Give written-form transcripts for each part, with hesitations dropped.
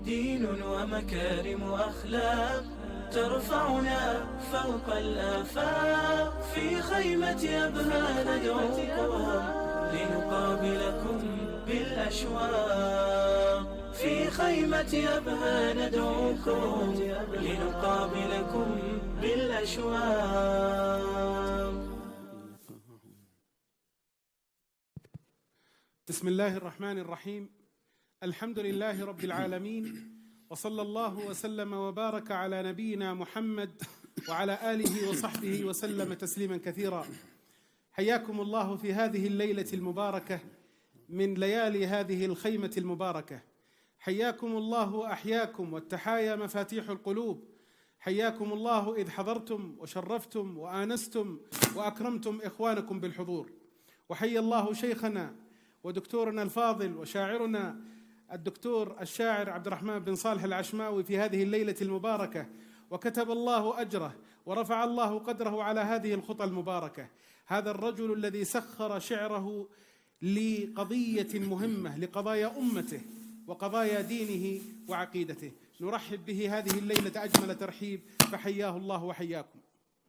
دين ومكارم أخلاق ترفعنا فوق الآفاق. في خيمة أبها ندعوكم لنقابلكم بالأشواق. في خيمة أبها ندعوكم لنقابلكم بالأشواق. بسم الله الرحمن الرحيم. الحمد لله رب العالمين، وصلى الله وسلم وبارك على نبينا محمد وعلى آله وصحبه وسلم تسليما كثيرا. حياكم الله في هذه الليلة المباركة من ليالي هذه الخيمة المباركة. حياكم الله وأحياكم، والتحايا مفاتيح القلوب. حياكم الله إذ حضرتم وشرفتم وآنستم وأكرمتم إخوانكم بالحضور. وحيا الله شيخنا ودكتورنا الفاضل وشاعرنا الدكتور الشاعر عبد الرحمن بن صالح العشماوي في هذه الليلة المباركة، وكتب الله أجره ورفع الله قدره على هذه الخطى المباركة. هذا الرجل الذي سخر شعره لقضية مهمة، لقضايا أمته وقضايا دينه وعقيدته. نرحب به هذه الليلة أجمل ترحيب، فحياه الله وحياكم.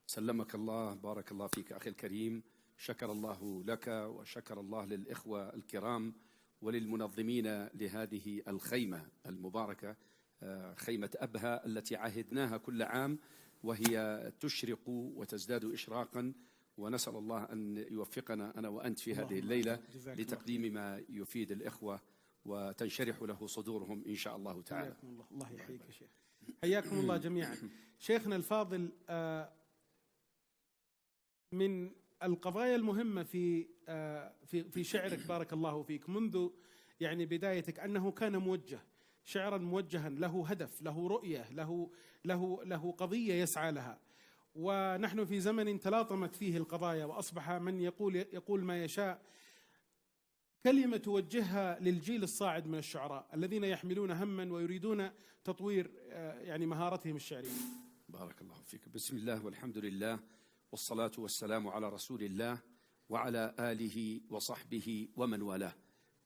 سلمك الله، بارك الله فيك أخي الكريم. شكر الله لك وشكر الله للإخوة الكرام وللمنظمين لهذه الخيمة المباركة، خيمة أبها التي عهدناها كل عام وهي تشرق وتزداد إشراقا، ونسأل الله أن يوفقنا أنا وأنت في هذه الليلة لتقديم ما يفيد الإخوة وتنشرح له صدورهم إن شاء الله تعالى. الله يحييك يا شيخ. حياكم الله جميعا. شيخنا الفاضل، من القضايا المهمة في شعرك بارك الله فيك منذ يعني بدايتك أنه كان موجه، شعرا موجها، له هدف، له رؤية، له قضية يسعى لها. ونحن في زمن تلاطمت فيه القضايا وأصبح من يقول ما يشاء. كلمة توجهها للجيل الصاعد من الشعراء الذين يحملون هما ويريدون تطوير يعني مهارتهم الشعرية. بارك الله فيك. بسم الله والحمد لله والصلاة والسلام على رسول الله وعلى آله وصحبه ومن والاه.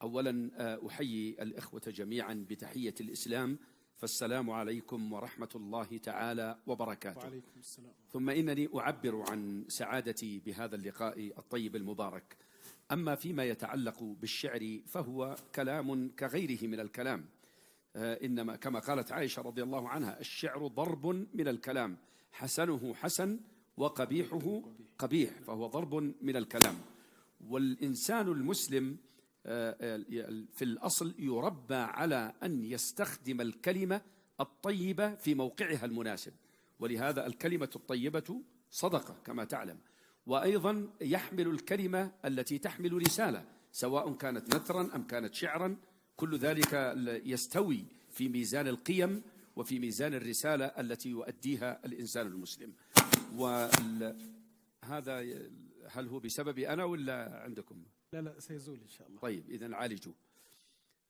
أولا أحيي الإخوة جميعا بتحية الإسلام، فالسلام عليكم ورحمة الله تعالى وبركاته. وعليكم السلام. ثم إنني أعبر عن سعادتي بهذا اللقاء الطيب المبارك. أما فيما يتعلق بالشعر فهو كلام كغيره من الكلام، إنما كما قالت عائشة رضي الله عنها: الشعر ضرب من الكلام، حسنه حسن وقبيحه قبيح، فهو ضرب من الكلام. والإنسان المسلم في الأصل يربى على أن يستخدم الكلمة الطيبة في موقعها المناسب، ولهذا الكلمة الطيبة صدقة كما تعلم. وأيضا يحمل الكلمة التي تحمل رسالة، سواء كانت نثرا أم كانت شعرا، كل ذلك يستوي في ميزان القيم وفي ميزان الرسالة التي يؤديها الإنسان المسلم. وهذا هل هو بسببي أنا ولا عندكم؟ لا سيزول إن شاء الله. طيب إذن عالجوا.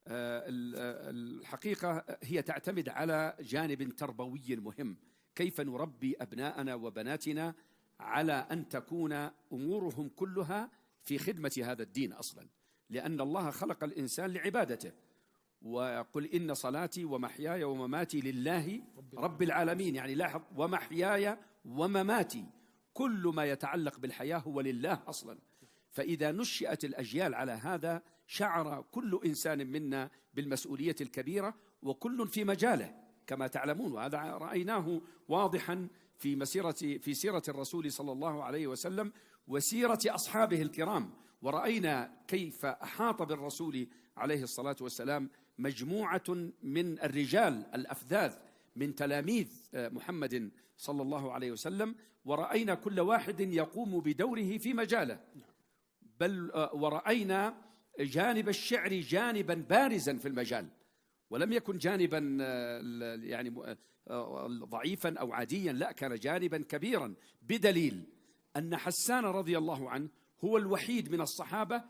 الحقيقة هي تعتمد على جانب تربوي مهم، كيف نربي أبناءنا وبناتنا على أن تكون أمورهم كلها في خدمة هذا الدين أصلا، لأن الله خلق الإنسان لعبادته، وقل إن صلاتي ومحياي ومماتي لله رب العالمين. يعني لاحظ: ومحياي ومماتي، كل ما يتعلق بالحياة هو لله أصلا. فإذا نشئت الأجيال على هذا شعر كل إنسان منا بالمسؤولية الكبيرة، وكل في مجاله كما تعلمون، وهذا رأيناه واضحا في سيرة الرسول صلى الله عليه وسلم وسيرة أصحابه الكرام. ورأينا كيف أحاط بالرسول عليه الصلاة والسلام مجموعة من الرجال الأفذاذ من تلاميذ محمد صلى الله عليه وسلم، ورأينا كل واحد يقوم بدوره في مجاله. بل ورأينا جانب الشعر جانبا بارزا في المجال، ولم يكن جانبا يعني ضعيفا أو عاديا، لا، كان جانبا كبيرا، بدليل أن حسان رضي الله عنه هو الوحيد من الصحابة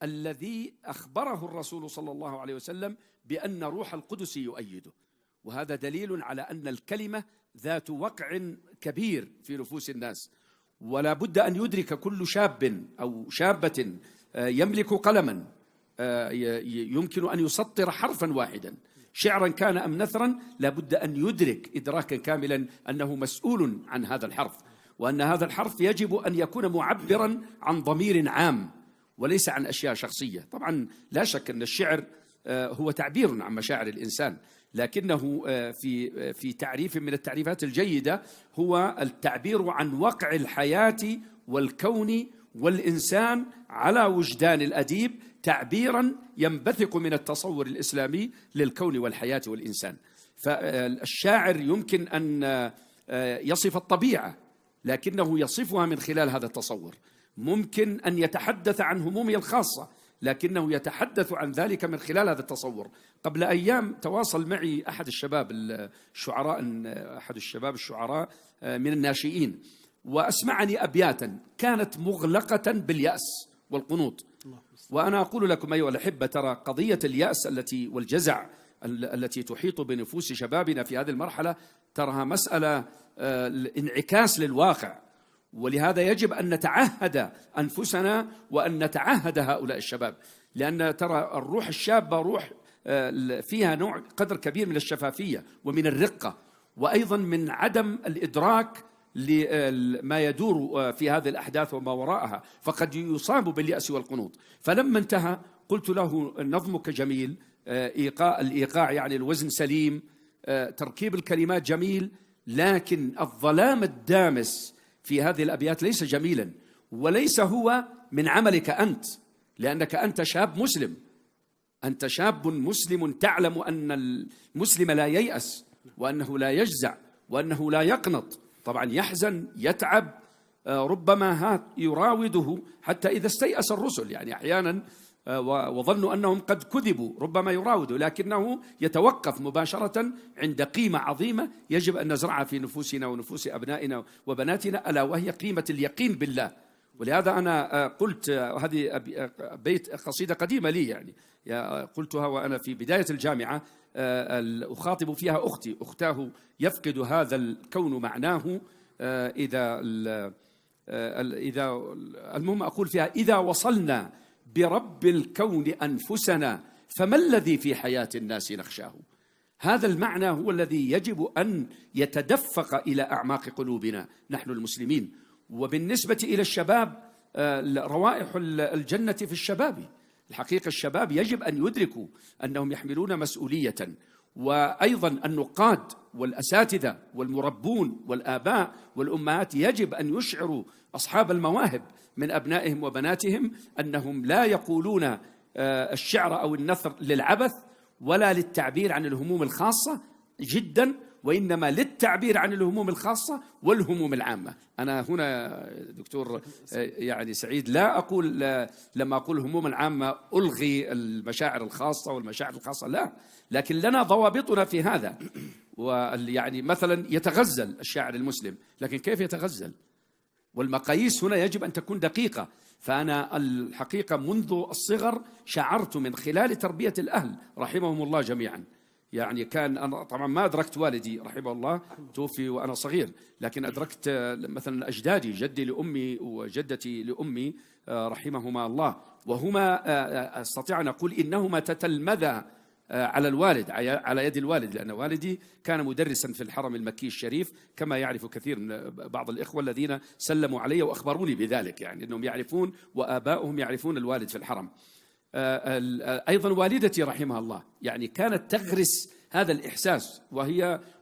الذي أخبره الرسول صلى الله عليه وسلم بأن روح القدس يؤيده. وهذا دليل على أن الكلمة ذات وقع كبير في نفوس الناس، ولا بد أن يدرك كل شاب أو شابة يملك قلما يمكن أن يسطر حرفا واحدا، شعرا كان أم نثرا، لابد أن يدرك إدراكا كاملا أنه مسؤول عن هذا الحرف، وأن هذا الحرف يجب أن يكون معبرا عن ضمير عام وليس عن أشياء شخصية. طبعا لا شك أن الشعر هو تعبير عن مشاعر الإنسان، لكنه في تعريف من التعريفات الجيدة هو التعبير عن وقع الحياة والكون والإنسان على وجدان الأديب، تعبيرا ينبثق من التصور الإسلامي للكون والحياة والإنسان. فالشاعر يمكن أن يصف الطبيعة، لكنه يصفها من خلال هذا التصور. ممكن أن يتحدث عن همومه الخاصة، لكنه يتحدث عن ذلك من خلال هذا التصور. قبل أيام تواصل معي أحد الشباب الشعراء من الناشئين، وأسمعني أبياتا كانت مغلقة باليأس والقنوط. وأنا أقول لكم أيها الأحبة، ترى قضية اليأس والجزع التي تحيط بنفوس شبابنا في هذه المرحلة تراها مسألة انعكاس للواقع، ولهذا يجب أن نتعهد أنفسنا وأن نتعهد هؤلاء الشباب، لأن ترى الروح الشابة روح فيها نوع قدر كبير من الشفافية ومن الرقة، وأيضا من عدم الإدراك لما يدور في هذه الأحداث وما وراءها، فقد يصاب باليأس والقنوط. فلما انتهى قلت له: نظمك جميل، الإيقاع يعني الوزن سليم، تركيب الكلمات جميل، لكن الظلام الدامس في هذه الأبيات ليس جميلا، وليس هو من عملك أنت، لأنك أنت شاب مسلم، أنت شاب مسلم تعلم أن المسلم لا ييأس، وأنه لا يجزع، وأنه لا يقنط. طبعا يحزن، يتعب، ربما يراوده حتى إذا استيأس الرسل، يعني أحيانا وظنوا أنهم قد كذبوا ربما يراودوا، لكنه يتوقف مباشرة عند قيمة عظيمة يجب أن نزرعها في نفوسنا ونفوس أبنائنا وبناتنا، ألا وهي قيمة اليقين بالله. ولهذا أنا قلت، هذه بيت قصيدة قديمة لي يعني قلتها وأنا في بداية الجامعة، أخاطب فيها أختي، أختاه يفقد هذا الكون معناه إذا المهم أقول فيها: إذا وصلنا برب الكون أنفسنا فما الذي في حياة الناس نخشاه. هذا المعنى هو الذي يجب أن يتدفق إلى أعماق قلوبنا نحن المسلمين. وبالنسبة إلى الشباب، روائح الجنة في الشباب. الحقيقة الشباب يجب أن يدركوا أنهم يحملون مسؤولية، وأيضا النقاد والأساتذة والمربون والآباء والأمهات يجب أن يشعروا أصحاب المواهب من أبنائهم وبناتهم أنهم لا يقولون الشعر أو النثر للعبث ولا للتعبير عن الهموم الخاصة جدا، وإنما للتعبير عن الهموم الخاصة والهموم العامة. أنا هنا دكتور يعني سعيد لا أقول لما أقول الهموم العامة ألغي المشاعر الخاصة والمشاعر الخاصة، لا، لكن لنا ضوابطنا في هذا. ويعني مثلا يتغزل الشاعر المسلم، لكن كيف يتغزل؟ والمقاييس هنا يجب أن تكون دقيقة. فأنا الحقيقة منذ الصغر شعرت من خلال تربية الأهل رحمهم الله جميعا، يعني كان أنا طبعا ما أدركت والدي رحمه الله، توفي وأنا صغير، لكن أدركت مثلا أجدادي، جدي لأمي وجدتي لأمي رحمهما الله، وهما أستطيع أن أقول إنهما تتلمذا على الوالد، على يد الوالد، لأن والدي كان مدرسا في الحرم المكي الشريف، كما يعرف كثير من بعض الإخوة الذين سلموا علي وأخبروني بذلك، يعني أنهم يعرفون وآباؤهم يعرفون الوالد في الحرم. أيضا والدتي رحمها الله يعني كانت تغرس هذا الإحساس،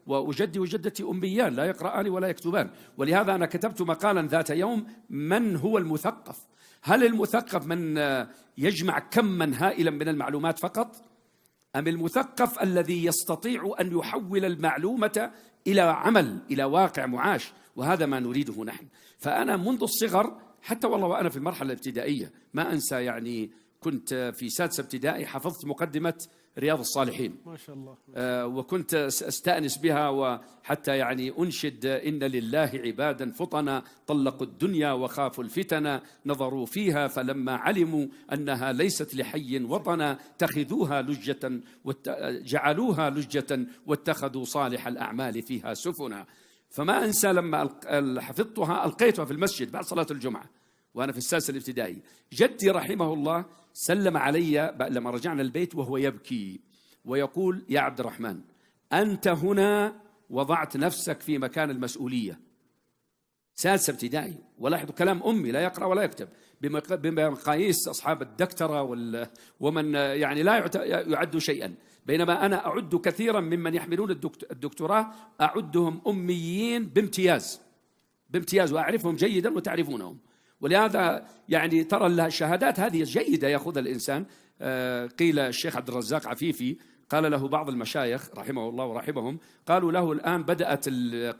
وجدي وجدتي أميان لا يقرآن ولا يكتبان. ولهذا أنا كتبت مقالا ذات يوم: من هو المثقف؟ هل المثقف من يجمع كما هائلا من المعلومات فقط، أم المثقف الذي يستطيع أن يحول المعلومة إلى عمل، إلى واقع معاش؟ وهذا ما نريده نحن. فأنا منذ الصغر حتى والله وأنا في المرحلة الابتدائية ما أنسى، يعني كنت في سادسة ابتدائي حفظت مقدمة رياض الصالحين ما شاء الله، وكنت أستأنس بها، وحتى يعني أنشد: إن لله عبادا فطنا طلقوا الدنيا وخافوا الفتن، نظروا فيها فلما علموا أنها ليست لحي وطنا، جعلوها لجة واتخذوا صالح الأعمال فيها سفنا. فما أنسى لما حفظتها ألقيتها في المسجد بعد صلاة الجمعة وأنا في السادسة الابتدائي. جدي رحمه الله سلم علي لما رجعنا البيت وهو يبكي ويقول: يا عبد الرحمن، أنت هنا وضعت نفسك في مكان المسؤولية. سادسة ابتدائي، ولاحظ كلام أمي لا يقرأ ولا يكتب، بمقاييس أصحاب الدكتورة ومن يعني لا يعد شيئا، بينما أنا أعد كثيرا ممن يحملون الدكتوراه أعدهم أميين بامتياز وأعرفهم جيدا وتعرفونهم. ولهذا يعني ترى الشهادات هذه جيدة يأخذ الإنسان. قيل الشيخ عبد الرزاق عفيفي قال له بعض المشايخ رحمه الله ورحمهم، قالوا له: الآن بدأت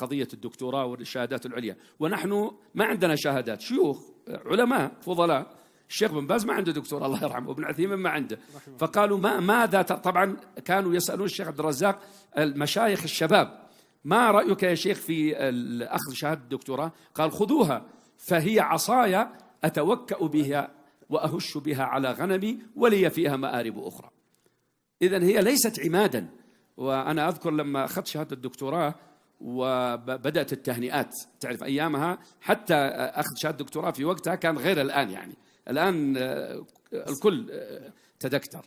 قضية الدكتوراه والشهادات العليا ونحن ما عندنا شهادات. شيوخ علماء فضلاء، الشيخ بن باز ما عنده دكتوراه الله يرحمه، وابن عثيمين ما عنده. فقالوا ماذا طبعا كانوا يسألون الشيخ عبد الرزاق المشايخ الشباب: ما رأيك يا شيخ في أخذ شهادة الدكتوراه؟ قال: خذوها، فهي عصايا أتوكأ بها وأهش بها على غنمي ولي فيها مآرب أخرى. إذن هي ليست عمادا. وأنا أذكر لما أخذت شهادة الدكتوراه وبدأت التهنئات، تعرف أيامها حتى أخذ شهادة الدكتوراه في وقتها كان غير الآن، يعني الآن الكل تدكتر.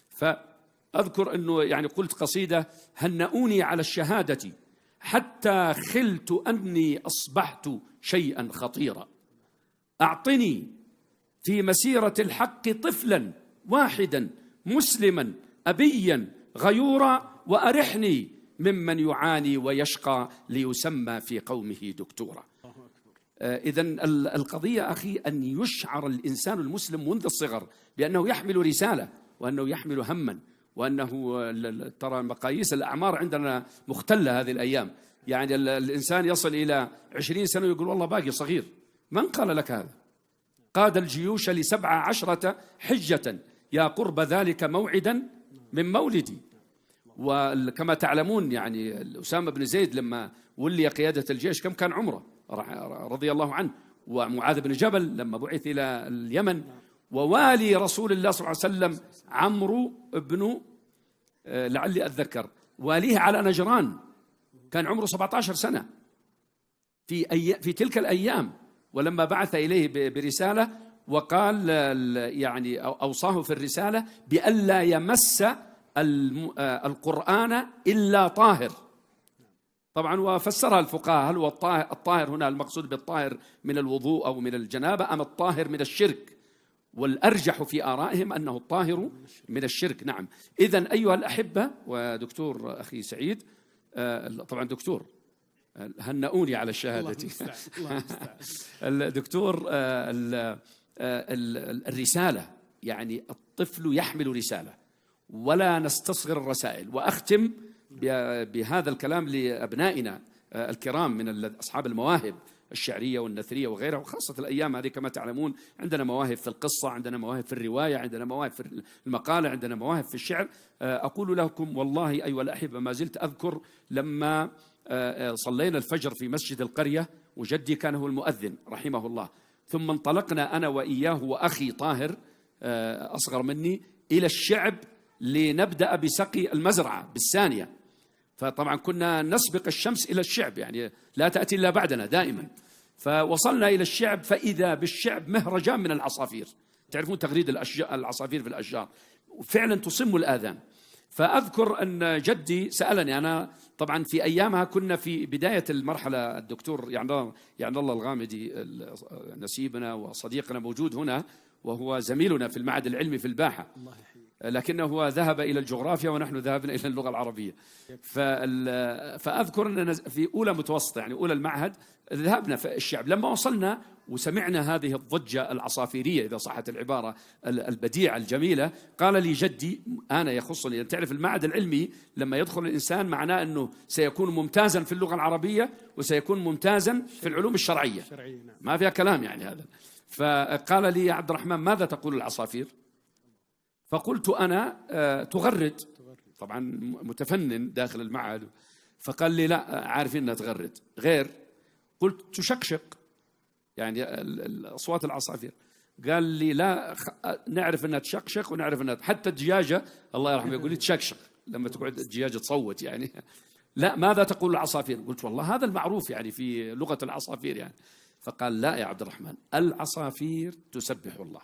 فأذكر أنه يعني قلت قصيدة: هنؤوني على الشهادة حتى خلت أني أصبحت شيئا خطيرا، أعطني في مسيرة الحق طفلا واحدا مسلما أبيا غيورا، وأرحني ممن يعاني ويشقى ليسمى في قومه دكتورا. إذن القضية أخي أن يشعر الإنسان المسلم منذ الصغر بأنه يحمل رسالة، وأنه يحمل هما، وأنه ترى مقاييس الأعمار عندنا مختلة هذه الأيام. يعني الإنسان يصل إلى 20 سنة ويقول والله باقي صغير. من قال لك هذا؟ قاد الجيوش ل17 حجة، يا قرب ذلك موعدا من مولدي. وكما تعلمون يعني أسامة بن زيد لما ولي قيادة الجيش كم كان عمره رضي الله عنه، ومعاذ بن جبل لما بعث إلى اليمن، ووالي رسول الله صلى الله عليه وسلم عمرو بن لعلي أتذكر واليه على نجران كان عمره 17 سنة في تلك الأيام. ولما بعث إليه برسالة وقال يعني أوصاه في الرسالة بألا يمس القرآن إلا طاهر. طبعا وفسرها الفقهاء، هل هو الطاهر هنا المقصود بالطاهر من الوضوء أو من الجنابة، أم الطاهر من الشرك؟ والأرجح في آرائهم أنه الطاهر من الشرك. نعم. إذن أيها الأحبة، ودكتور أخي سعيد طبعا دكتور هنؤوني على الشهادة الدكتور الرسالة، يعني الطفل يحمل رسالة ولا نستصغر الرسائل. وأختم بهذا الكلام لأبنائنا الكرام من أصحاب المواهب الشعرية والنثرية وغيرها، وخاصة الأيام هذه كما تعلمون عندنا مواهب في القصة، عندنا مواهب في الرواية، عندنا مواهب في المقالة، عندنا مواهب في الشعر. أقول لكم والله أيها الأحبة ما زلت أذكر لما صلينا الفجر في مسجد القرية، وجدي كان هو المؤذن رحمه الله، ثم انطلقنا أنا وإياه وأخي طاهر أصغر مني إلى الشعب لنبدأ بسقي المزرعة بالثانية. فطبعا كنا نسبق الشمس إلى الشعب، يعني لا تأتي إلا بعدنا دائما. فوصلنا إلى الشعب فإذا بالشعب مهرجان من العصافير، تعرفون تغريد العصافير في الأشجار فعلا تصم الآذان. فأذكر أن جدي سألني، أنا طبعا في أيامها كنا في بداية المرحلة، الدكتور يعني الله الغامدي نسيبنا وصديقنا موجود هنا، وهو زميلنا في المعهد العلمي في الباحة، لكنه ذهب إلى الجغرافيا ونحن ذهبنا إلى اللغة العربية. فأذكر أننا في أولى متوسطة يعني أولى المعهد ذهبنا في الشعب، لما وصلنا وسمعنا هذه الضجة العصافيرية إذا صحت العبارة البديعة الجميلة، قال لي جدي أنا يخصني، تعرف المعهد العلمي لما يدخل الإنسان معناه أنه سيكون ممتازا في اللغة العربية وسيكون ممتازا في العلوم الشرعية، ما فيها كلام يعني هذا. فقال لي يا عبد الرحمن ماذا تقول العصافير؟ فقلت أنا تغرد، طبعا متفنن داخل المعهد. فقال لي لا عارفين أنها تغرد، غير قلت تشقشق يعني أصوات العصافير. قال لي لا نعرف أنها تشقشق ونعرف أنها حتى الدجاجة الله يرحمه يقول لي تشقشق لما تقعد الدجاجة تصوت يعني. لا ماذا تقول العصافير؟ قلت والله هذا المعروف يعني في لغة العصافير يعني. فقال لا يا عبد الرحمن العصافير تسبح الله.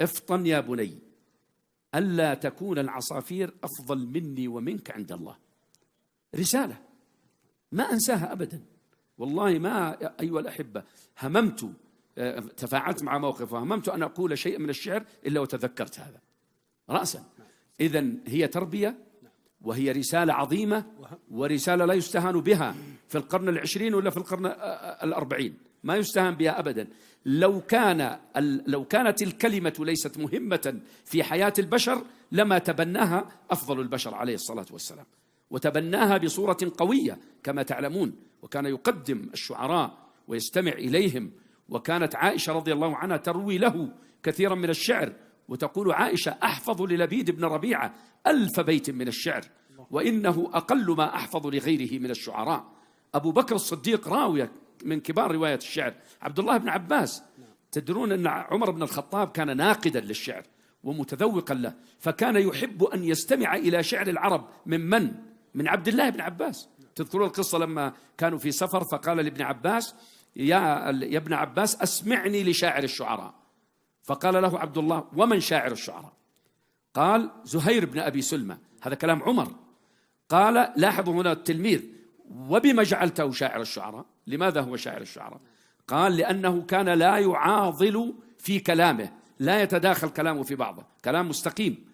افطن يا بني ألا تكون العصافير أفضل مني ومنك عند الله. رسالة ما أنساها أبدا والله. ما أيها الأحبة هممت، تفاعلت مع موقف وهممت أن أقول شيء من الشعر إلا وتذكرت هذا رأسا. إذن هي تربية وهي رسالة عظيمة، ورسالة لا يستهان بها في القرن العشرين ولا في القرن الأربعين، ما يستهان بها أبدا. لو كانت الكلمة ليست مهمة في حياة البشر لما تبناها أفضل البشر عليه الصلاة والسلام، وتبناها بصورة قوية كما تعلمون، وكان يقدم الشعراء ويستمع إليهم. وكانت عائشة رضي الله عنها تروي له كثيرا من الشعر، وتقول عائشة: أحفظ للبيد بن ربيعة 1000 بيت من الشعر، وإنه أقل ما أحفظ لغيره من الشعراء. أبو بكر الصديق راوية من كبار رواية الشعر. عبد الله بن عباس، تدرون أن عمر بن الخطاب كان ناقدا للشعر ومتذوقا له، فكان يحب أن يستمع إلى شعر العرب من عبد الله بن عباس. تذكرون القصة لما كانوا في سفر فقال لابن عباس: يا ابن عباس أسمعني لشاعر الشعراء. فقال له عبد الله: ومن شاعر الشعراء؟ قال: زهير بن أبي سلمى. هذا كلام عمر. قال: لاحظوا هنا التلميذ: وبما جعلته شاعر الشعراء؟ لماذا هو شاعر الشعراء؟ قال: لأنه كان لا يعاضل في كلامه، لا يتداخل كلامه في بعضه، كلام مستقيم،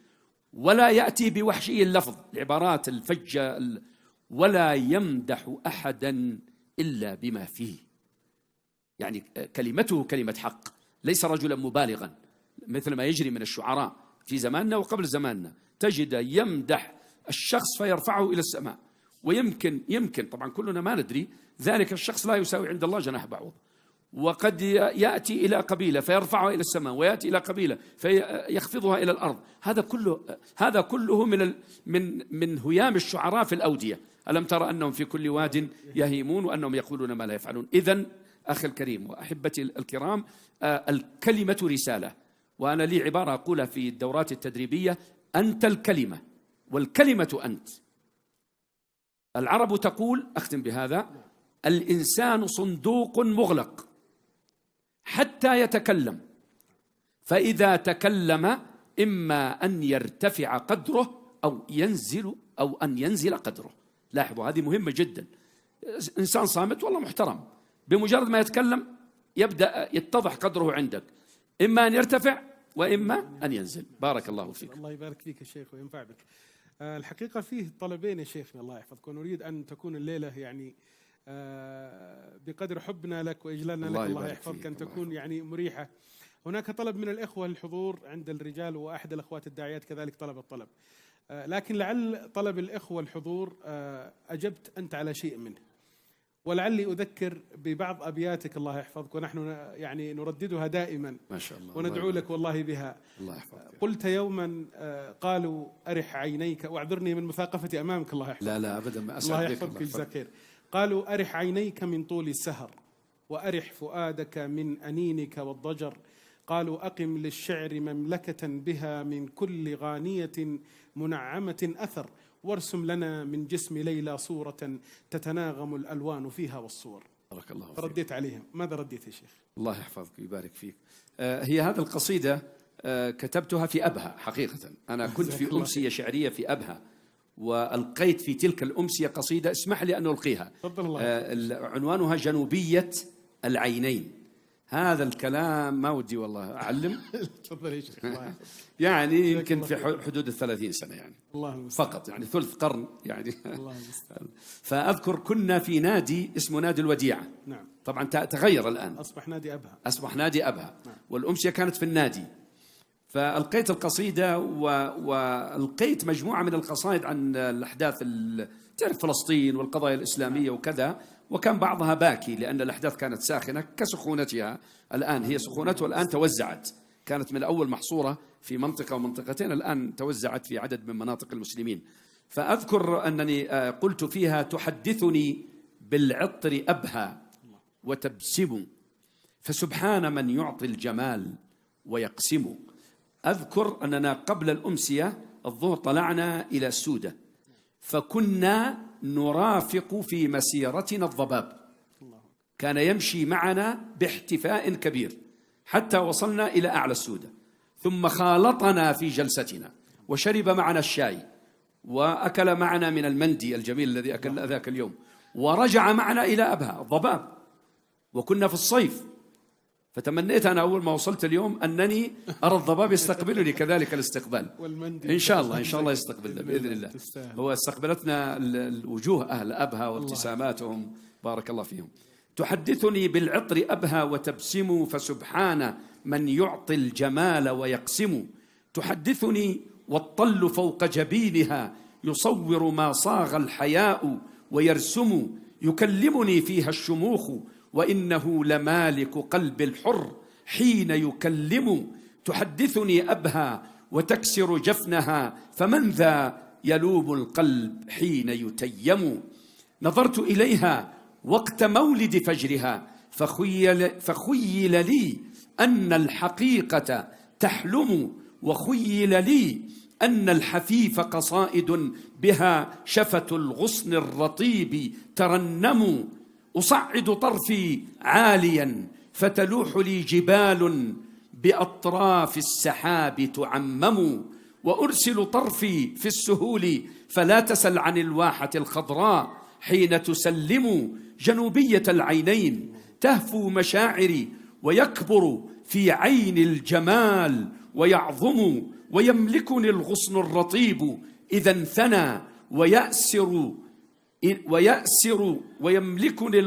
ولا يأتي بوحشي اللفظ، العبارات الفجة، ولا يمدح أحدا إلا بما فيه. يعني كلمته كلمة حق، ليس رجلا مبالغا مثل ما يجري من الشعراء في زماننا وقبل زماننا. تجد يمدح الشخص فيرفعه إلى السماء، ويمكن طبعا كلنا ما ندري، ذلك الشخص لا يساوي عند الله جناح بعوض. وقد يأتي إلى قبيلة فيرفعها إلى السماء، ويأتي إلى قبيلة فيخفضها إلى الأرض. هذا كله من هيام الشعراء في الأودية. ألم ترى أنهم في كل واد يهيمون وأنهم يقولون ما لا يفعلون؟ إذن أخي الكريم وأحبتي الكرام، الكلمة رسالة. وأنا لي عبارة أقولها في الدورات التدريبية: أنت الكلمة والكلمة أنت. العرب تقول، أختم بهذا: الإنسان صندوق مغلق حتى يتكلم، فإذا تكلم إما أن يرتفع قدره أو أن ينزل قدره. لاحظوا هذه مهمة جدا. إنسان صامت والله محترم، بمجرد ما يتكلم يبدأ يتضح قدره عندك، إما أن يرتفع وإما أن ينزل. بارك الله فيك. الله يبارك فيك يا شيخ وينفع بك. الحقيقة فيه طلبين يا شيخنا الله يحفظك، ونريد أن تكون الليلة يعني بقدر حبنا لك وإجلالنا لك الله يحفظك أن تكون يعني مريحة. هناك طلب من الإخوة الحضور عند الرجال، وأحد الأخوات الداعيات كذلك طلب الطلب، لكن لعل طلب الإخوة الحضور أجبت أنت على شيء منه، ولعلي أذكر ببعض أبياتك الله يحفظك، ونحن يعني نرددها دائما ما شاء الله، وندعو لك والله بها. الله يحفظك. قلت يوما قالوا أرح عينيك، واعذرني من مثاقفتي أمامك الله يحفظك. لا أبدا، ما أسعد الله بك. يحفظك جزاك خير. قالوا أرح عينيك من طول السهر، وأرح فؤادك من أنينك والضجر. قالوا أقم للشعر مملكة بها من كل غانية منعمة أثر، وارسم لنا من جسم ليلى صورة تتناغم الألوان فيها والصور. بارك الله فيك. فرديت عليهم. ماذا رديت يا شيخ؟ الله يحفظك ويبارك فيك. هي هذه القصيدة كتبتها في أبها. حقيقة أنا كنت في أمسية شعرية في أبها، وألقيت في تلك الأمسية قصيدة، اسمح لي أن ألقيها. تفضل. الله عنوانها جنوبية العينين. هذا الكلام ما ودي والله أعلم. تفضل يا شيخ. الله يعني يمكن في حدود 30 سنة يعني، الله فقط يعني ثلث قرن يعني. الله المستعان. فأذكر كنا في نادي اسمه نادي الوديعة. نعم. طبعا تغير الآن، أصبح نادي أبها. أصبح نادي أبها. نعم. والأمسية كانت في النادي. فألقيت القصيدة وألقيت مجموعة من القصائد عن الأحداث، تعرف فلسطين والقضايا الإسلامية وكذا، وكان بعضها باكي لأن الأحداث كانت ساخنة كسخونتها الآن. هي سخونتها الآن توزعت، كانت من الأول محصورة في منطقة ومنطقتين، الآن توزعت في عدد من مناطق المسلمين. فأذكر أنني قلت فيها: تحدثني بالعطر أبها وتبسم، فسبحان من يعطي الجمال ويقسم. أذكر أننا قبل الأمسية الظهر طلعنا إلى السودة، فكنا نرافق في مسيرتنا الضباب، كان يمشي معنا باحتفاء كبير حتى وصلنا إلى أعلى السودة. ثم خالطنا في جلستنا وشرب معنا الشاي وأكل معنا من المندي الجميل الذي أكلنا ذاك اليوم، ورجع معنا إلى أبها الضباب، وكنا في الصيف. فتمنيت أنا أول ما وصلت اليوم أنني أرى الضباب يستقبلني كذلك الاستقبال. إن شاء الله يستقبلنا بإذن الله. هو استقبلتنا الوجوه أهل أبها وابتساماتهم، بارك الله فيهم. تحدثني بالعطر أبها وتبسم، فسبحان من يعطي الجمال ويقسم. تحدثني والطل فوق جبينها يصور ما صاغ الحياء ويرسم. يكلمني فيها الشموخ وإنه لمالك قلب الحر حين يكلم. تحدثني أبها وتكسر جفنها، فمن ذا يلوم القلب حين يتيم. نظرت إليها وقت مولد فجرها، فخيل لي أن الحقيقة تحلم، وخيل لي أن الحفيف قصائد بها شفة الغصن الرطيب ترنم. أصعد طرفي عاليا فتلوح لي جبال بأطراف السحاب تعمم، وأرسل طرفي في السهول فلا تسل عن الواحة الخضراء حين تسلم. جنوبية العينين تهفو مشاعري ويكبر في عين الجمال ويعظم، ويملكني الغصن الرطيب إذا انثنى ويملكني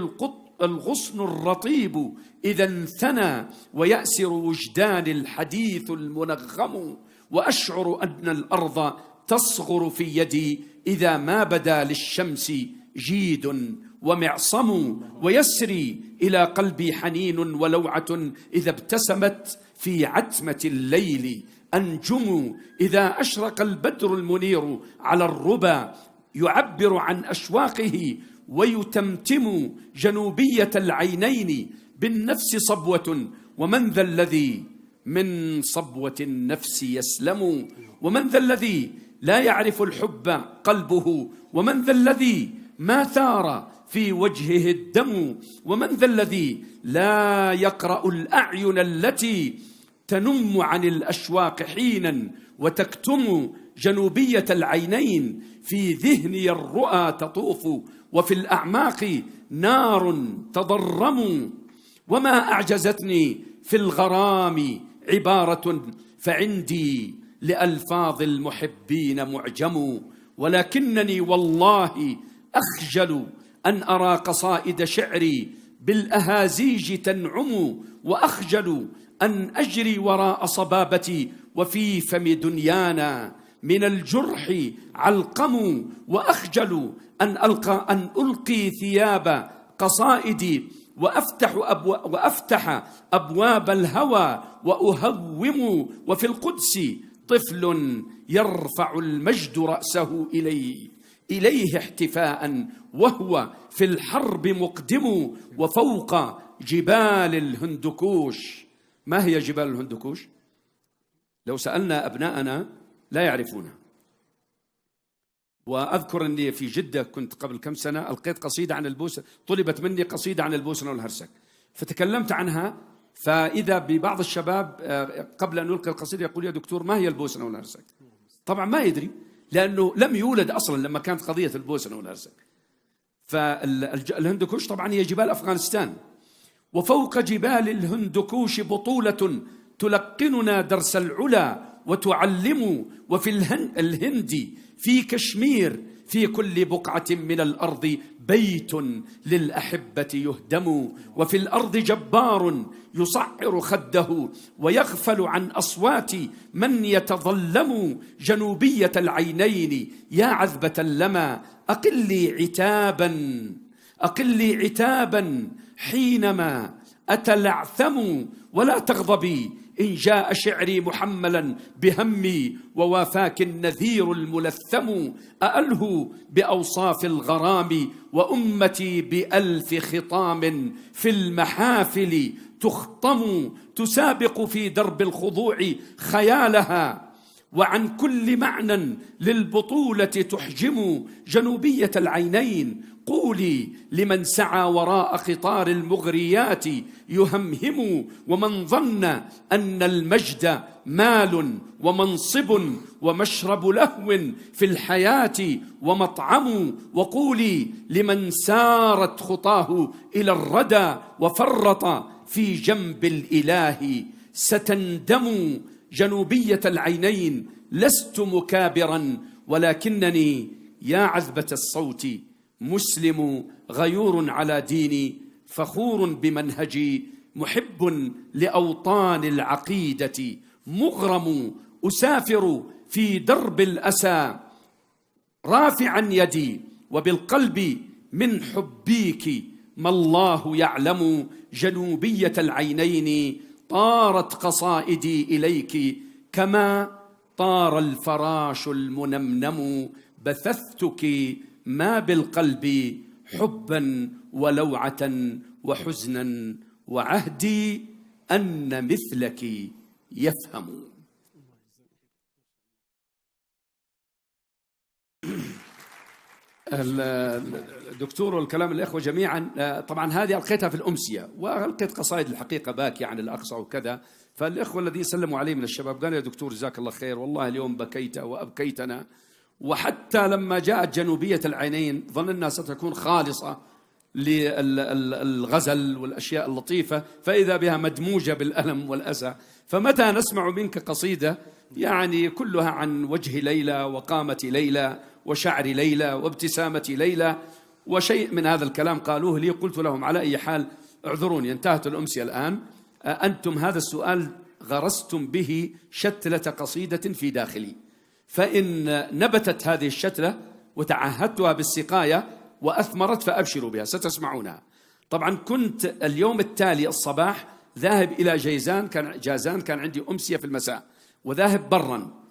الغصن الرطيب إذا انثنى ويأسر وجدان الحديث المنغم. وأشعر أن الأرض تصغر في يدي إذا ما بدا للشمس جيد ومعصم، ويسري إلى قلبي حنين ولوعة إذا ابتسمت في عتمة الليل أنجم. إذا أشرق البدر المنير على الربا يعبر عن أشواقه ويتمتم. جنوبية العينين بالنفس صبوة، ومن ذا الذي من صبوة النفس يسلم. ومن ذا الذي لا يعرف الحب قلبه، ومن ذا الذي ما ثار في وجهه الدم. ومن ذا الذي لا يقرأ الأعين التي تنم عن الأشواق حينا وتكتم. جنوبية العينين في ذهني الرؤى تطوف، وفي الأعماق نار تضرم. وما أعجزتني في الغرام عبارة، فعندي لألفاظ المحبين معجم. ولكنني والله أخجل أن أرى قصائد شعري بالأهازيج تنعم، وأخجل أن أجري وراء صبابتي وفي فم دنيانا من الجرح علقم. وأخجل أن ألقي ثياب قصائدي وأفتح أبواب الهوى وأهوم. وفي القدس طفل يرفع المجد رأسه إليه احتفاء، وهو في الحرب مقدم. وفوق جبال الهندكوش. ما هي جبال الهندكوش؟ لو سألنا أبناءنا لا يعرفونها. وأذكر أني في جدة كنت قبل كم سنة ألقيت قصيدة عن البوسنة، طلبت مني قصيدة عن البوسنة والهرسك، فتكلمت عنها. فإذا ببعض الشباب قبل أن يلقي القصيدة يقول: يا دكتور ما هي البوسنة والهرسك؟ طبعا ما يدري، لأنه لم يولد أصلا لما كانت قضية البوسنة والهرسك. فالهندكوش طبعا هي جبال أفغانستان. وفوق جبال الهندكوش بطولة تلقننا درس العلا وتعلم. وفي الهند في كشمير في كل بقعة من الأرض بيت للأحبة يهدم. وفي الأرض جبار يصعر خده ويغفل عن أصوات من يتظلم. جنوبية العينين يا عذبة اللمى أقل لي عتابا حينما أتلعثم. ولا تغضبي إن جاء شعري محملا بهمي ووافاك النذير الملثم. أأله بأوصاف الغرام وأمتي بألف خطام في المحافل تخطم. تسابق في درب الخضوع خيالها وعن كل معنى للبطولة تحجم جنوبية العينين. قولي لمن سعى وراء خطار المغريات يهمهم، ومن ظن أن المجد مال ومنصب ومشرب لهو في الحياة ومطعم. وقولي لمن سارت خطاه إلى الردى وفرط في جنب الإله ستندم جنوبية العينين. لست مكابرا ولكنني يا عذبة الصوت مسلم غيور على ديني، فخور بمنهجي، محب لأوطان العقيدة، مغرم أسافر في درب الأسى رافعا يدي، وبالقلب من حبيك ما الله يعلم. جنوبية العينين طارت قصائدي إليك كما طار الفراش المنمنم. بثثتك ما بالقلب حبا ولوعة وحزنا، وعهدي أن مثلك يفهم. الدكتور والكلام الإخوة جميعا، طبعا هذه ألقيتها في الأمسية، وألقيت قصائد الحقيقة باكي عن الأقصى وكذا. فالإخوة الذين سلموا علي من الشباب قالوا يا دكتور جزاك الله خير، والله اليوم بكيت وأبكيتنا. وحتى لما جاءت جنوبية العينين ظننا ستكون خالصة للغزل والأشياء اللطيفة، فإذا بها مدموجة بالألم والأسى. فمتى نسمع منك قصيدة يعني كلها عن وجه ليلى وقامة ليلى وشعر ليلى وابتسامة ليلى وشيء من هذا الكلام قالوه لي، قلت لهم على أي حال اعذروني، انتهت الأمسية الآن. أنتم هذا السؤال غرستم به شتلة قصيدة في داخلي، فإن نبتت هذه الشتلة وتعهدتها بالسقاية وأثمرت فأبشروا بها ستسمعونها. طبعا كنت اليوم التالي الصباح ذاهب إلى جازان، كان عندي أمسية في المساء، وذاهب برا.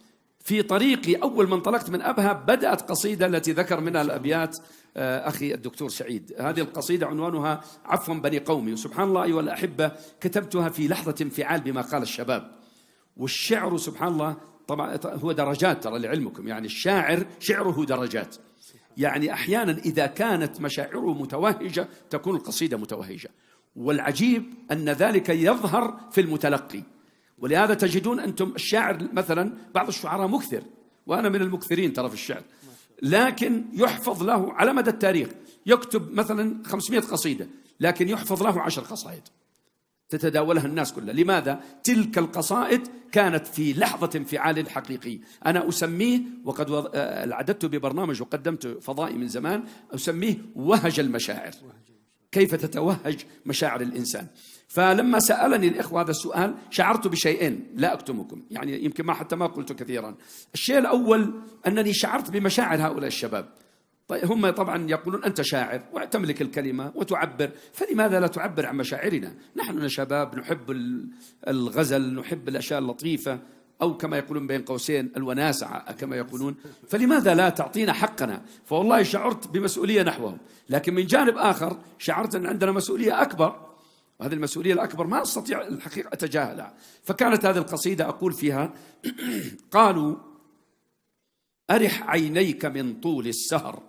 في طريقي أول ما انطلقت من أبها بدأت قصيدة التي ذكر منها الأبيات أخي الدكتور سعيد. هذه القصيدة عنوانها عفوا بني قومي. وسبحان الله أيها الأحبة كتبتها في لحظة انفعال بما قال الشباب. والشعر سبحان الله طبعا هو درجات، ترى لعلمكم، يعني الشاعر شعره درجات. يعني أحيانا إذا كانت مشاعره متوهجة تكون القصيدة متوهجة، والعجيب أن ذلك يظهر في المتلقي. ولهذا تجدون أنتم الشاعر مثلا بعض الشعراء مكثر، وأنا من المكثرين ترى في الشعر، لكن يحفظ له على مدى التاريخ يكتب مثلا 500 قصيدة، لكن يحفظ له 10 قصائد تتداولها الناس كلها. لماذا؟ تلك القصائد كانت في لحظة انفعال حقيقي. أنا أسميه، وقد عددت ببرنامج وقدمت فضائي من زمان، أسميه وهج المشاعر، كيف تتوهج مشاعر الإنسان. فلما سألني الإخوة هذا السؤال شعرت بشيئين لا أكتمكم، يعني يمكن ما قلت كثيرا. الشيء الأول أنني شعرت بمشاعر هؤلاء الشباب. طيب هم طبعا يقولون أنت شاعر وتملك الكلمة وتعبر، فلماذا لا تعبر عن مشاعرنا؟ نحن شباب نحب الغزل، نحب الأشياء اللطيفة، أو كما يقولون بين قوسين الوناسعة كما يقولون، فلماذا لا تعطينا حقنا؟ فوالله شعرت بمسؤولية نحوهم، لكن من جانب آخر شعرت أن عندنا مسؤولية أكبر، وهذه المسؤولية الأكبر ما أستطيع الحقيقة أتجاهلها. فكانت هذه القصيدة أقول فيها قالوا أرح عينيك من طول السهر،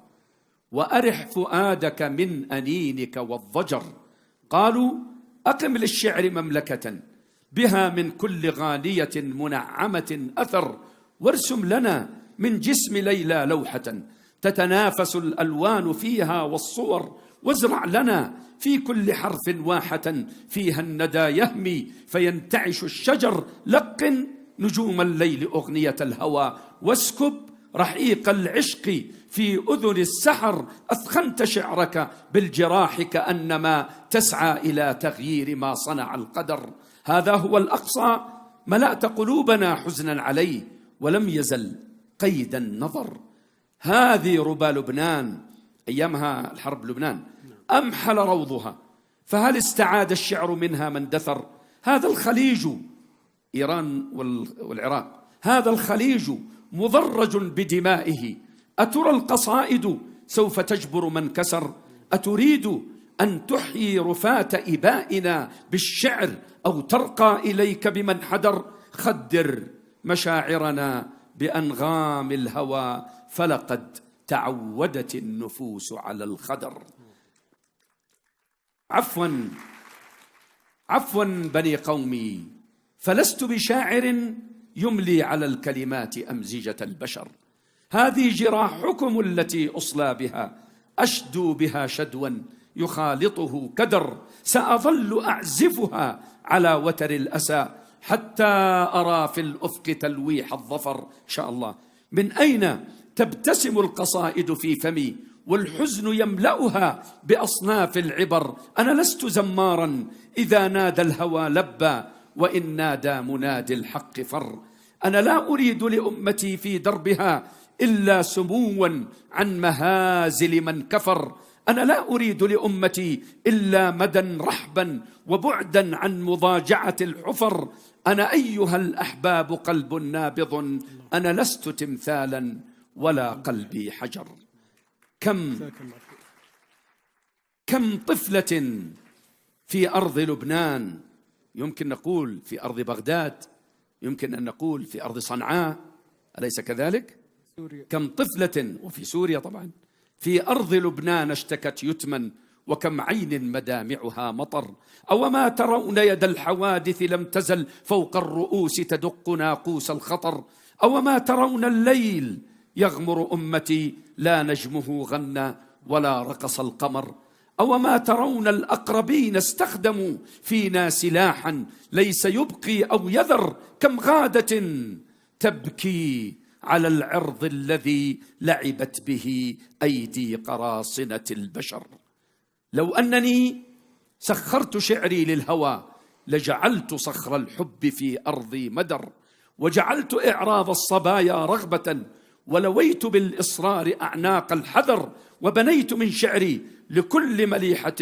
وأرح فؤادك من أنينك والضجر. قالوا أقم للشعر مملكة بها من كل غانية منعمة أثر، وارسم لنا من جسم ليلى لوحة تتنافس الألوان فيها والصور، وازرع لنا في كل حرف واحة فيها الندى يهمي فينتعش الشجر. لقن نجوم الليل أغنية الهوى، واسكب رحيق العشق في أذن السحر. أثخنت شعرك بالجراح كأنما تسعى إلى تغيير ما صنع القدر. هذا هو الأقصى ملأت قلوبنا حزنا عليه، ولم يزل قيد النظر. هذه ربى لبنان، أيامها الحرب لبنان، أمحل روضها، فهل استعاد الشعر منها من دثر؟ هذا الخليج، إيران والعراق، هذا الخليج مضرج بدمائه، أترى القصائد سوف تجبر من كسر؟ أتريد أن تحيي رفات إبائنا بالشعر أو ترقى إليك بمن حدر؟ خدر مشاعرنا بأنغام الهوى فلقد تعودت النفوس على الخدر. عفوا بني قومي، فلست بشاعر يملي على الكلمات أمزجة البشر. هذه جراحكم التي أصلى بها، أشدو بها شدوا يخالطه كدر. سأظل أعزفها على وتر الأسى حتى أرى في الأفق تلويح الظفر إن شاء الله. من أين تبتسم القصائد في فمي والحزن يملأها بأصناف العبر؟ أنا لست زمارا إذا نادى الهوى لبى، وإن نادى منادي الحق فر. أنا لا أريد لأمتي في دربها إلا سموا عن مهازل من كفر. أنا لا أريد لأمتي إلا مدى رحبا وبعدا عن مضاجعة الحفر. أنا أيها الأحباب قلب نابض، أنا لست تمثالا ولا قلبي حجر. كم طفلة في أرض لبنان، يمكن نقول في أرض بغداد، يمكن أن نقول في أرض صنعاء، أليس كذلك؟ كم طفلة، وفي سوريا طبعا، في أرض لبنان اشتكت يتما، وكم عين مدامعها مطر. أو ما ترون يد الحوادث لم تزل فوق الرؤوس تدق ناقوس الخطر. أو ما ترون الليل يغمر أمتي لا نجمه غنى ولا رقص القمر. أو ما ترون الأقربين استخدموا فينا سلاحا ليس يبقي أو يذر. كم غادة تبكي على العرض الذي لعبت به أيدي قراصنة البشر. لو أنني سخرت شعري للهوى لجعلت صخر الحب في أرضي مدر، وجعلت إعراض الصبايا رغبة، ولويت بالإصرار أعناق الحذر. وبنيت من شعري لكل مليحة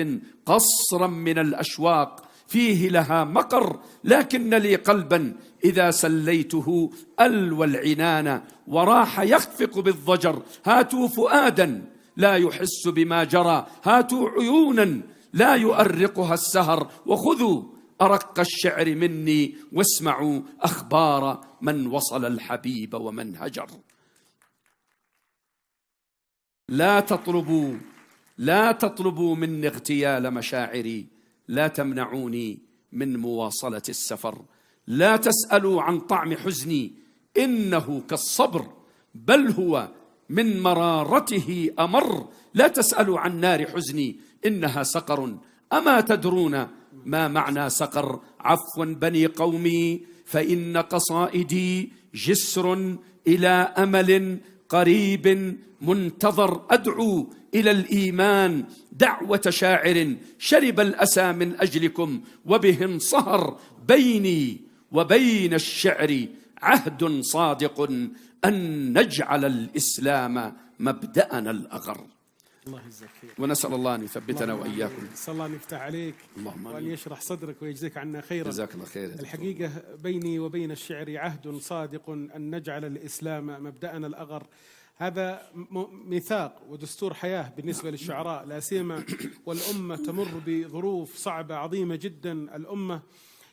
قصرا من الأشواق فيه لها مقر. لكن لي قلبا إذا سليته ألوى العنان وراح يخفق بالضجر. هاتوا فؤادا لا يحس بما جرى، هاتوا عيونا لا يؤرقها السهر، وخذوا أرق الشعر مني واسمعوا أخبار من وصل الحبيب ومن هجر. لا تطلبوا مني اغتيال مشاعري، لا تمنعوني من مواصلة السفر. لا تسألوا عن طعم حزني إنه كالصبر، بل هو من مرارته أمر. لا تسألوا عن نار حزني إنها سقر، أما تدرون ما معنى سقر؟ عفوا بني قومي، فإن قصائدي جسر إلى أمل قريب منتظر. أدعو إلى الإيمان دعوة شاعر شرب الأسى من أجلكم وبه انصهر. بيني وبين الشعر عهد صادق أن نجعل الإسلام مبدأنا الأغر. الله يجزاك خير، ونسأل الله أن يثبتنا وإياكم. نسأل الله أن يفتح عليك وأن يشرح صدرك ويجزيك عنا خيرا. جزاك الله خير. الحقيقة بيني وبين الشعر عهد صادق أن نجعل الإسلام مبدأنا الأغر. هذا ميثاق ودستور حياة بالنسبة للشعراء، لا سيما والأمة تمر بظروف صعبة عظيمة جدا. الأمة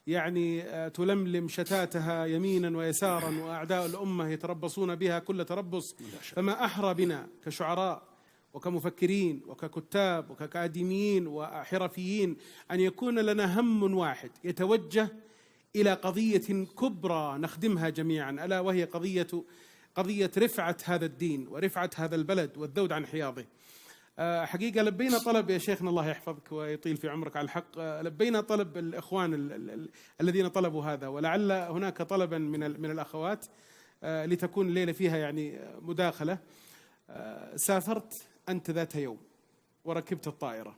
يعني تلملم شتاتها يمينا ويسارا، وأعداء الأمة يتربصون بها كل تربص. فما أحرى بنا كشعراء وكمفكرين وككتاب وكأكاديميين وحرفيين أن يكون لنا هم واحد يتوجه إلى قضية كبرى نخدمها جميعا، ألا وهي قضية رفعة هذا الدين ورفعة هذا البلد والذود عن حياضه. حقيقة لبينا طلب يا شيخنا الله يحفظك ويطيل في عمرك على الحق، لبينا طلب الإخوان الذين طلبوا هذا، ولعل هناك طلبا من الأخوات لتكون الليلة فيها يعني مداخلة. سافرت أنت ذات يوم وركبت الطائرة،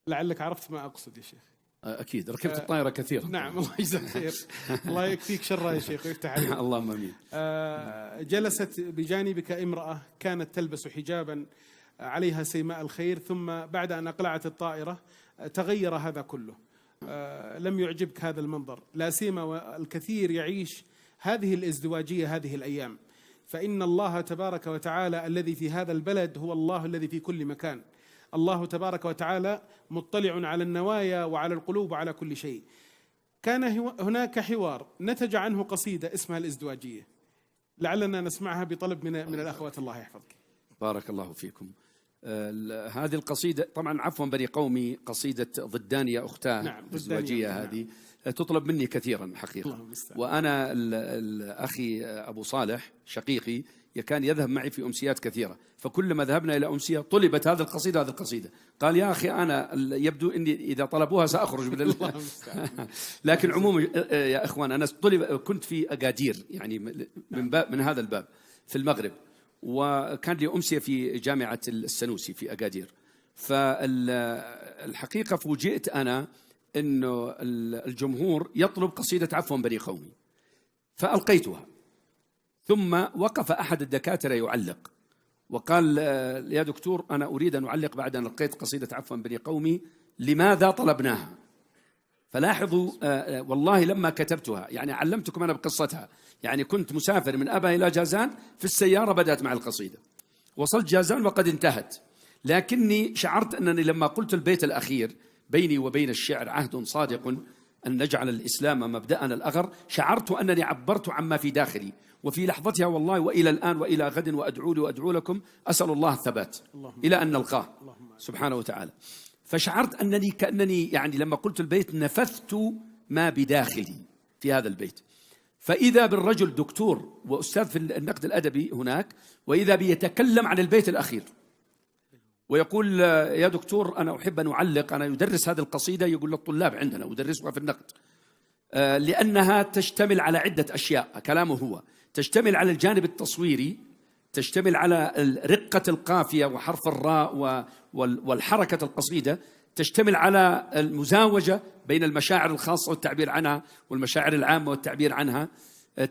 لعلك عرفت ما أقصد يا شيخ. أكيد ركبت الطائرة كثيرا. نعم الله يجزاك خير. الله يكفيك شرها يا شيخ ويفتح عليك. اللهم آمين. جلست بجانبك امرأة كانت تلبس حجابا عليها سيماء الخير، ثم بعد أن أقلعت الطائرة تغير هذا كله. لم يعجبك هذا المنظر، لا سيما والكثير يعيش هذه الازدواجية هذه الأيام. فإن الله تبارك وتعالى الذي في هذا البلد هو الله الذي في كل مكان. الله تبارك وتعالى مطلع على النوايا وعلى القلوب وعلى كل شيء. كان هناك حوار نتج عنه قصيدة اسمها الازدواجية. لعلنا نسمعها بطلب من الأخوات. الله يحفظك. بارك الله فيكم. هذه القصيدة طبعا عفوا بني قومي، قصيدة ضدان يا أختاه. نعم، الزواجية هذه تطلب مني كثيرا حقيقة. وأنا الأخي أبو صالح شقيقي كان يذهب معي في أمسيات كثيرة، فكلما ذهبنا إلى أمسية طلبت هذه القصيدة قال يا أخي أنا يبدو أني إذا طلبوها سأخرج من لكن عموما يا إخوان أنا كنت في أكادير يعني من هذا الباب في المغرب، وكان لي أمسية في جامعة السنوسي في أكادير. فالحقيقة فوجئت أنا أنه الجمهور يطلب قصيدة عفوا بني قومي، فألقيتها. ثم وقف أحد الدكاترة يعلق وقال يا دكتور أنا أريد أن أعلق بعد أن لقيت قصيدة عفوا بني قومي، لماذا طلبناها؟ فلاحظوا والله لما كتبتها يعني علمتكم أنا بقصتها، يعني كنت مسافر من أبا إلى جازان، في السيارة بدأت مع القصيدة، وصلت جازان وقد انتهت، لكني شعرت أنني لما قلت البيت الأخير بيني وبين الشعر عهد صادق أن نجعل الإسلام مبدأنا الأغر، شعرت أنني عبرت عما في داخلي، وفي لحظتها والله وإلى الآن وإلى غد وأدعو لي وأدعو لكم أسأل الله الثبات إلى أن نلقاه سبحانه وتعالى. فشعرت أنني كأنني يعني لما قلت البيت نفثت ما بداخلي في هذا البيت. فإذا بالرجل دكتور وأستاذ في النقد الأدبي هناك، وإذا بيتكلم عن البيت الأخير ويقول يا دكتور أنا أحب أن أعلق، أنا يدرس هذه القصيدة يقول للطلاب عندنا أدرسها في النقد، لأنها تشتمل على عدة أشياء. كلامه هو تشتمل على الجانب التصويري، تشتمل على رقة القافية وحرف الراء والحركة القصيدة، تشتمل على المزاوجة بين المشاعر الخاصة والتعبير عنها والمشاعر العامة والتعبير عنها،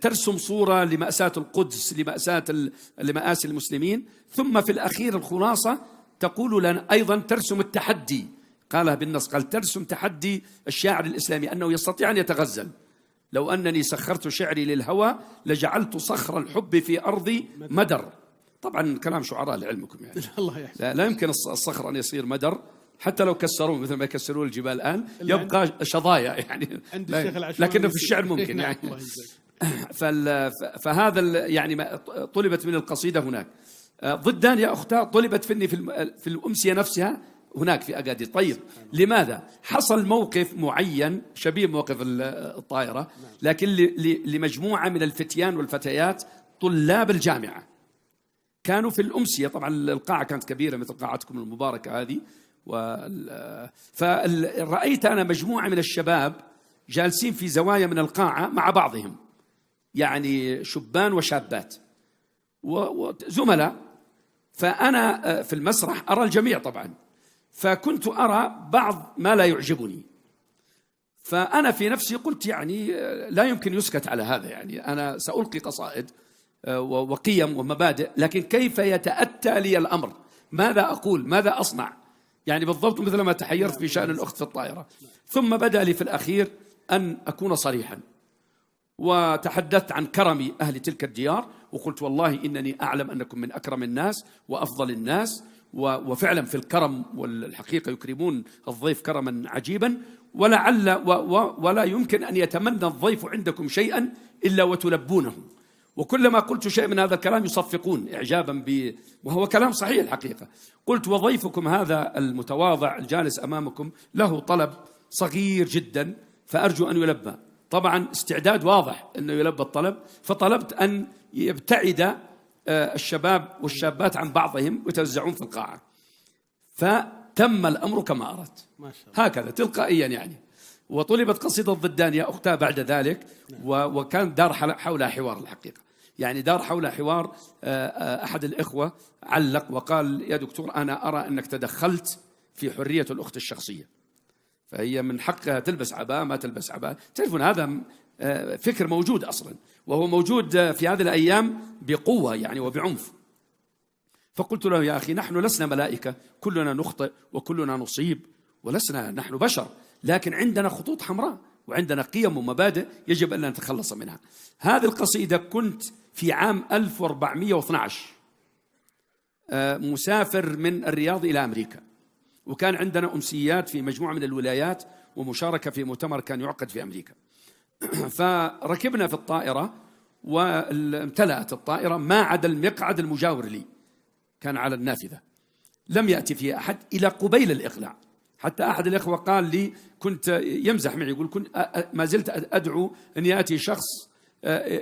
ترسم صورة لمأساة القدس، لمآسي المسلمين. ثم في الأخير الخلاصة تقول لنا أيضا ترسم التحدي، قالها بالنص، قال ترسم تحدي الشاعر الإسلامي أنه يستطيع أن يتغزل. لو أنني سخرت شعري للهوى لجعلت صخر الحب في أرضي مدر. طبعا كلام شعراء لعلمكم يعني لا يمكن الصخر أن يصير مدر حتى لو كسروه مثل ما يكسرون الجبال الآن، يبقى شظايا يعني، لكنه في الشعر ممكن يعني. فهذا يعني طلبت من القصيدة هناك. ضدان يا أختاه طلبت فيني في الأمسية نفسها هناك في أكادير. طيب لماذا؟ حصل موقف معين شبيه موقف الطائرة، لكن لمجموعة من الفتيان والفتيات طلاب الجامعة كانوا في الأمسية. طبعا القاعة كانت كبيرة مثل قاعتكم المباركة هذه، فرأيت أنا مجموعة من الشباب جالسين في زوايا من القاعة مع بعضهم، يعني شبان وشابات وزملاء، فأنا في المسرح أرى الجميع طبعا، فكنت أرى بعض ما لا يعجبني، فأنا في نفسي قلت يعني لا يمكن يسكت على هذا، يعني أنا سألقي قصائد وقيم ومبادئ، لكن كيف يتأتى لي الأمر؟ ماذا أقول؟ ماذا أصنع؟ يعني بالضبط مثل ما تحيرت في شأن الأخت في الطائرة. ثم بدأ لي في الأخير أن أكون صريحا، وتحدثت عن كرم أهل تلك الديار، وقلت والله إنني أعلم أنكم من أكرم الناس وأفضل الناس، وفعلا في الكرم والحقيقة يكرمون الضيف كرما عجيبا، ولا يمكن أن يتمنى الضيف عندكم شيئا إلا وتلبونه، وكلما قلت شيء من هذا الكلام يصفقون إعجابا وهو كلام صحيح الحقيقة. قلت وضيفكم هذا المتواضع الجالس أمامكم له طلب صغير جدا فأرجو أن يلبى. طبعا استعداد واضح أنه يلبى الطلب، فطلبت أن يبتعد الشباب والشابات عن بعضهم ويتوزعون في القاعة، فتم الأمر كما أردت هكذا تلقائيا يعني. وطلبت قصيدة ضدان يا أختاه بعد ذلك، وكان دار حولها حوار الحقيقة، يعني دار حولها حوار. أحد الإخوة علق وقال يا دكتور أنا أرى أنك تدخلت في حرية الأخت الشخصية، فهي من حقها تلبس عباءة ما تلبس عباءة. تعرفون هذا فكر موجود أصلا، وهو موجود في هذه الأيام بقوة يعني وبعنف. فقلت له يا أخي نحن لسنا ملائكة، كلنا نخطئ وكلنا نصيب، ولسنا نحن بشر، لكن عندنا خطوط حمراء وعندنا قيم ومبادئ يجب أن نتخلص منها. هذه القصيدة كنت في عام 1412 مسافر من الرياض إلى أمريكا، وكان عندنا أمسيات في مجموعة من الولايات ومشاركة في مؤتمر كان يعقد في أمريكا. فركبنا في الطائرة وامتلأت الطائرة ما عدا المقعد المجاور لي كان على النافذة، لم يأتي فيه أحد إلى قبيل الإقلاع. حتى أحد الإخوة قال لي، كنت يمزح معي يقول كنت ما زلت أدعو أن يأتي شخص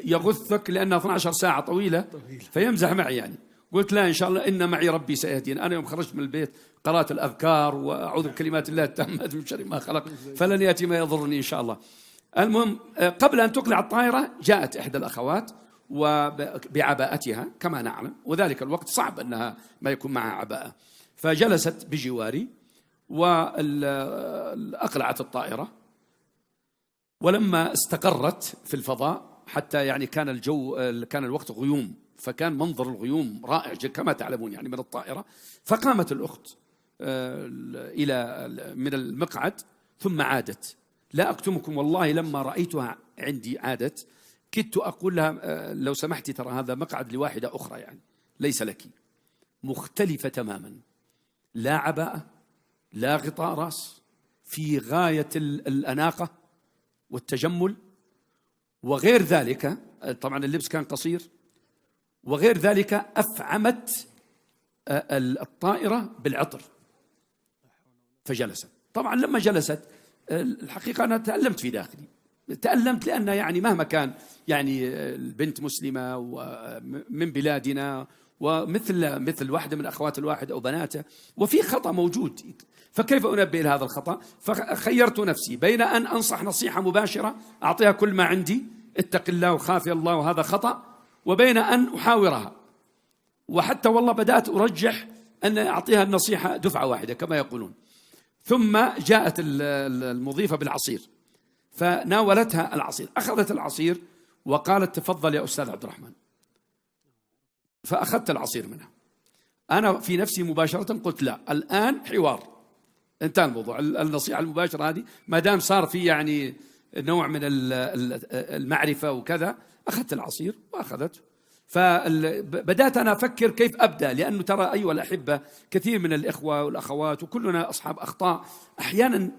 يغثك لأنها 12 ساعة طويلة، فيمزح معي يعني. قلت لا إن شاء الله إن معي ربي سيهدين. أنا يوم خرجت من البيت قرأت الأذكار وأعوذ بكلمات الله التامات من شر ما خلق فلن يأتي ما يضرني إن شاء الله. المهم قبل أن تقلع الطائرة جاءت إحدى الأخوات بعباءتها كما نعلم، وذلك الوقت صعب أنها ما يكون معها عباءة، فجلست بجواري وأقلعت الطائرة. ولما استقرت في الفضاء حتى يعني كان الجو كان الوقت غيوم، فكان منظر الغيوم رائع كما تعلمون يعني من الطائرة. فقامت الأخت إلى من المقعد ثم عادت. لا أكتمكم والله لما رأيتها عندي عادت كدت أقول لها لو سمحتي ترى هذا مقعد لواحدة أخرى يعني ليس لك. مختلفة تماما، لا عباءة لا غطاء رأس، في غاية الأناقة والتجمل. وغير ذلك طبعا اللبس كان قصير، وغير ذلك أفعمت الطائرة بالعطر فجلست. طبعا لما جلست الحقيقة أنا تألمت في داخلي، تألمت لأن يعني مهما كان يعني البنت مسلمة ومن بلادنا ومثل واحدة من أخوات الواحد أو بناته، وفي خطأ موجود، فكيف أنبه إلى هذا الخطأ؟ فخيرت نفسي بين أن أنصح نصيحة مباشرة أعطيها كل ما عندي اتق الله وخافي الله وهذا خطأ، وبين أن أحاورها. وحتى والله بدأت أرجح أن أعطيها النصيحة دفعة واحدة كما يقولون. ثم جاءت المضيفة بالعصير فناولتها العصير، أخذت العصير وقالت تفضل يا أستاذ عبد الرحمن. فأخذت العصير منها. أنا في نفسي مباشرة قلت لا، الآن حوار، انتهى الموضوع. النصيحة المباشرة هذه ما دام صار في يعني نوع من المعرفة وكذا، أخذت العصير وأخذته. فبدأت أنا أفكر كيف أبدأ، لأنه ترى أيها الأحبة كثير من الإخوة والأخوات وكلنا أصحاب أخطاء، أحيانا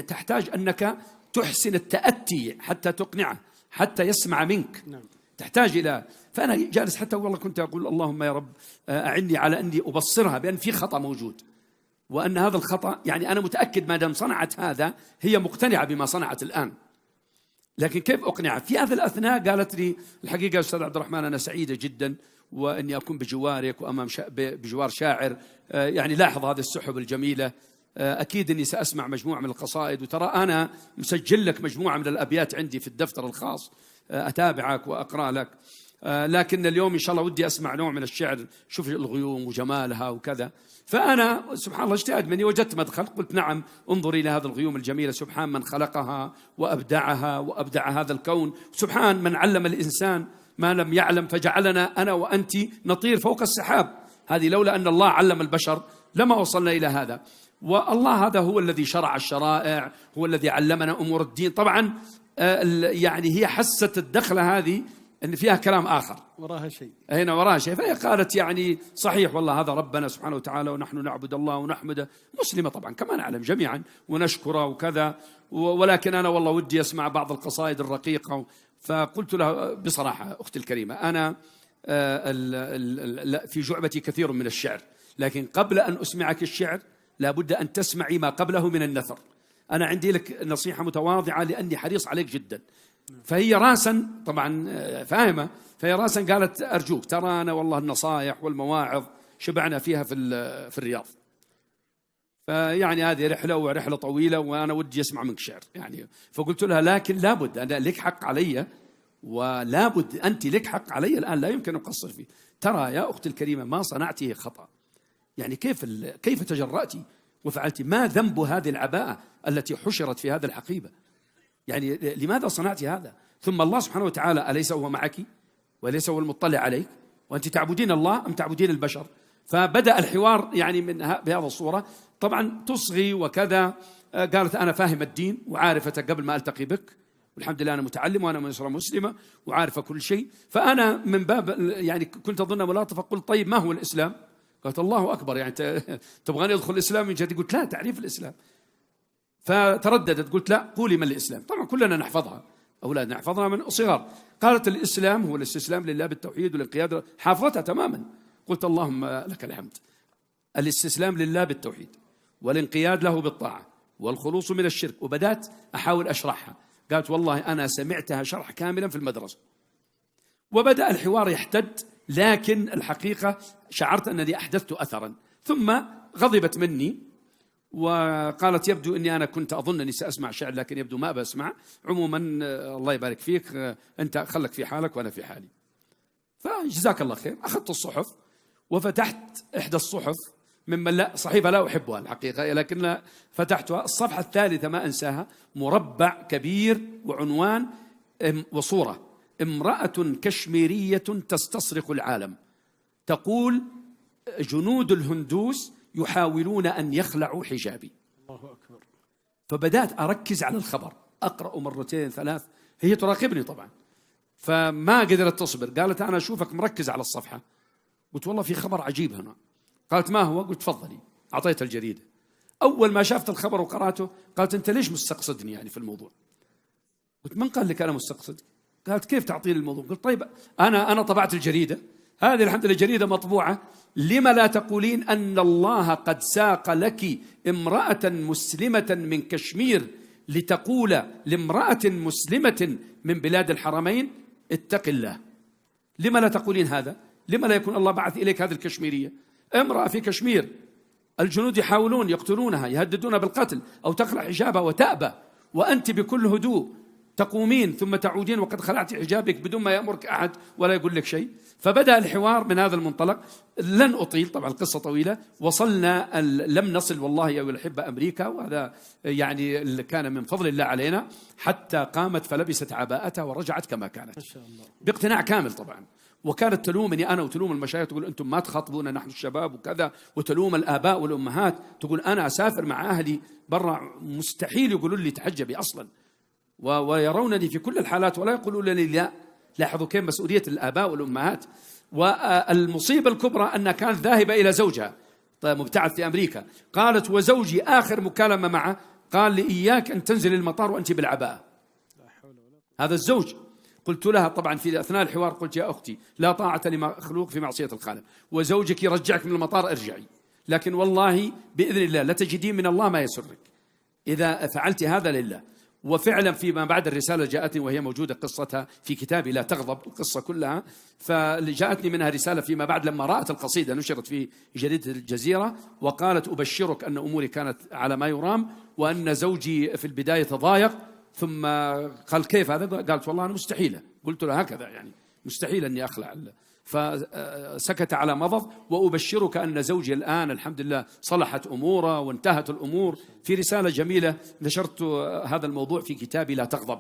تحتاج أنك تحسن التأتي حتى تقنعه، حتى يسمع منك. تحتاج إلى، فأنا جالس حتى والله كنت أقول اللهم يا رب أعني على أني أبصرها بأن في خطأ موجود، وأن هذا الخطأ يعني أنا متأكد ما دام صنعت هذا هي مقتنعة بما صنعت الآن، لكن كيف أقنعها؟ في هذا الأثناء قالت لي الحقيقة أستاذ عبد الرحمن أنا سعيدة جدا وأني أكون بجوارك وأمام بجوار شاعر يعني لاحظ هذه السحب الجميلة، أكيد أني سأسمع مجموعة من القصائد، وترى أنا مسجل لك مجموعة من الأبيات عندي في الدفتر الخاص أتابعك وأقرأ لك، لكن اليوم إن شاء الله ودي أسمع نوع من الشعر، شوف الغيوم وجمالها وكذا. فأنا سبحان الله اجتهد مني، وجدت مدخل قلت نعم انظري إلى هذه الغيوم الجميلة، سبحان من خلقها وأبدعها وأبدع هذا الكون، سبحان من علم الإنسان ما لم يعلم فجعلنا أنا وأنت نطير فوق السحاب. هذه لولا أن الله علم البشر لما وصلنا إلى هذا. والله هذا هو الذي شرع الشرائع، هو الذي علمنا أمور الدين. طبعا يعني هي حست الدخلة هذه أن فيها كلام آخر، وراها شيء، هنا وراها شيء، فهي قالت يعني صحيح والله هذا ربنا سبحانه وتعالى ونحن نعبد الله ونحمده، مسلمة طبعا كما نعلم جميعا ونشكره وكذا، ولكن أنا والله ودي أسمع بعض القصائد الرقيقة. فقلت لها بصراحة أختي الكريمة أنا في جعبتي كثير من الشعر، لكن قبل أن أسمعك الشعر لابد أن تسمعي ما قبله من النثر. أنا عندي لك نصيحة متواضعة لأني حريص عليك جدا. فهي راسا طبعا فاهمة، فهي راسا قالت أرجوك ترى أنا والله النصائح والمواعظ شبعنا فيها في الرياض، فيعني هذه رحلة ورحلة طويلة وأنا ودي أسمع منك شعر يعني. فقلت لها لكن لابد أنا لك حق علي، ولابد أنت لك حق علي الآن لا يمكن أن أقصر فيه. ترى يا أختي الكريمة ما صنعته خطأ، يعني كيف تجرأتي وفعلتي؟ ما ذنب هذه العباءة التي حشرت في هذا الحقيبة؟ يعني لماذا صنعت هذا؟ ثم الله سبحانه وتعالى أليس هو معك وليس هو المطلع عليك؟ وأنت تعبدين الله أم تعبدين البشر؟ فبدأ الحوار يعني بهذه الصورة. طبعا تصغي وكذا، قالت أنا فاهم الدين وعارفة قبل ما ألتقي بك، والحمد لله أنا متعلم وأنا من أسرة مسلمة وعارفة كل شيء. فأنا من باب يعني كنت أظن ملاطفة قلت طيب ما هو الإسلام؟ قالت الله أكبر يعني تبغاني أدخل الإسلام من جديد؟ قلت لا، تعريف الإسلام. فترددت قلت لا قولي من الإسلام. طبعا كلنا نحفظها أولادنا احفظنا من صغار. قالت الإسلام هو الاستسلام لله بالتوحيد والانقياد، حافظتها تماما. قلت اللهم لك الحمد. الاستسلام لله بالتوحيد والانقياد له بالطاعة والخلوص من الشرك. وبدأت أحاول أشرحها. قالت والله أنا سمعتها شرح كاملا في المدرسة. وبدأ الحوار يحتد، لكن الحقيقة شعرت أنني أحدثت أثرا. ثم غضبت مني وقالت يبدو أني أنا كنت أظن أني سأسمع شعر، لكن يبدو ما بسمع. عموما الله يبارك فيك، أنت خلك في حالك وأنا في حالي. فجزاك الله خير. أخذت الصحف وفتحت إحدى الصحف ممن لا صحيفة لا أحبها الحقيقة، لكن فتحتها. الصفحة الثالثة ما أنساها، مربع كبير وعنوان وصورة امرأة كشميرية تستصرخ العالم، تقول جنود الهندوس يحاولون أن يخلعوا حجابي. الله أكبر. فبدأت أركز على الخبر، أقرأ مرتين ثلاث، هي تراقبني طبعا، فما قدرت تصبر. قالت أنا أشوفك مركز على الصفحة. قلت والله في خبر عجيب هنا. قالت ما هو؟ قلت تفضلي. أعطيت الجريدة. أول ما شافت الخبر وقرأته قالت أنت ليش مستقصدني يعني في الموضوع؟ قلت من قال لك أنا مستقصد؟ قالت كيف تعطيني الموضوع؟ قلت طيب أنا طبعت الجريدة هذه، الحمد لله جريدة مطبوعة، لما لا تقولين أن الله قد ساق لك امرأة مسلمة من كشمير لتقول لامرأة مسلمة من بلاد الحرمين اتق الله؟ لما لا تقولين هذا؟ لما لا يكون الله بعث إليك هذه الكشميرية؟ امرأة في كشمير الجنود يحاولون يقتلونها، يهددون بالقتل أو تخلع حجابها وتأبى، وأنت بكل هدوء تقومين ثم تعودين وقد خلعت حجابك بدون ما يأمرك أحد ولا يقول لك شيء. فبدأ الحوار من هذا المنطلق. لن أطيل، طبعا القصة طويلة. وصلنا لم نصل والله يا الأحبة أمريكا، وهذا يعني كان من فضل الله علينا، حتى قامت فلبست عباءتها ورجعت كما كانت، ما شاء الله، باقتناع كامل طبعا. وكانت تلومني أنا وتلوم المشايخ، تقول أنتم ما تخاطبونا نحن الشباب وكذا، وتلوم الآباء والأمهات، تقول أنا أسافر مع أهلي برا مستحيل يقولوا لي تحجبي أصلا، ويرونني في كل الحالات ولا يقولون لي لا. لاحظوا كيف مسؤولية الآباء والأمهات. والمصيبة الكبرى أنها كانت ذاهبة إلى زوجها مبتعث في أمريكا. قالت وزوجي آخر مكالمة معه قال لي إياك أن تنزل المطار وأنت بالعباءة. هذا الزوج. قلت لها طبعا في أثناء الحوار، قلت يا أختي لا طاعة لمخلوق في معصية الخالق، وزوجك يرجعك من المطار ارجعي، لكن والله بإذن الله لتجدين من الله ما يسرك إذا فعلت هذا لله. وفعلا فيما بعد الرسالة جاءتني وهي موجودة قصتها في كتابي لا تغضب، القصة كلها. فجاءتني منها رسالة فيما بعد لما رأت القصيدة نشرت في جريدة الجزيرة، وقالت أبشرك أن أموري كانت على ما يرام، وأن زوجي في البداية تضايق، ثم قال كيف هذا؟ قالت والله أنا مستحيلة. قلت له هكذا يعني مستحيل أني أخلع. فسكت على مضض. وأبشرك أن زوجي الآن الحمد لله صلحت أموره وانتهت الأمور. في رسالة جميلة نشرت هذا الموضوع في كتابي لا تغضب،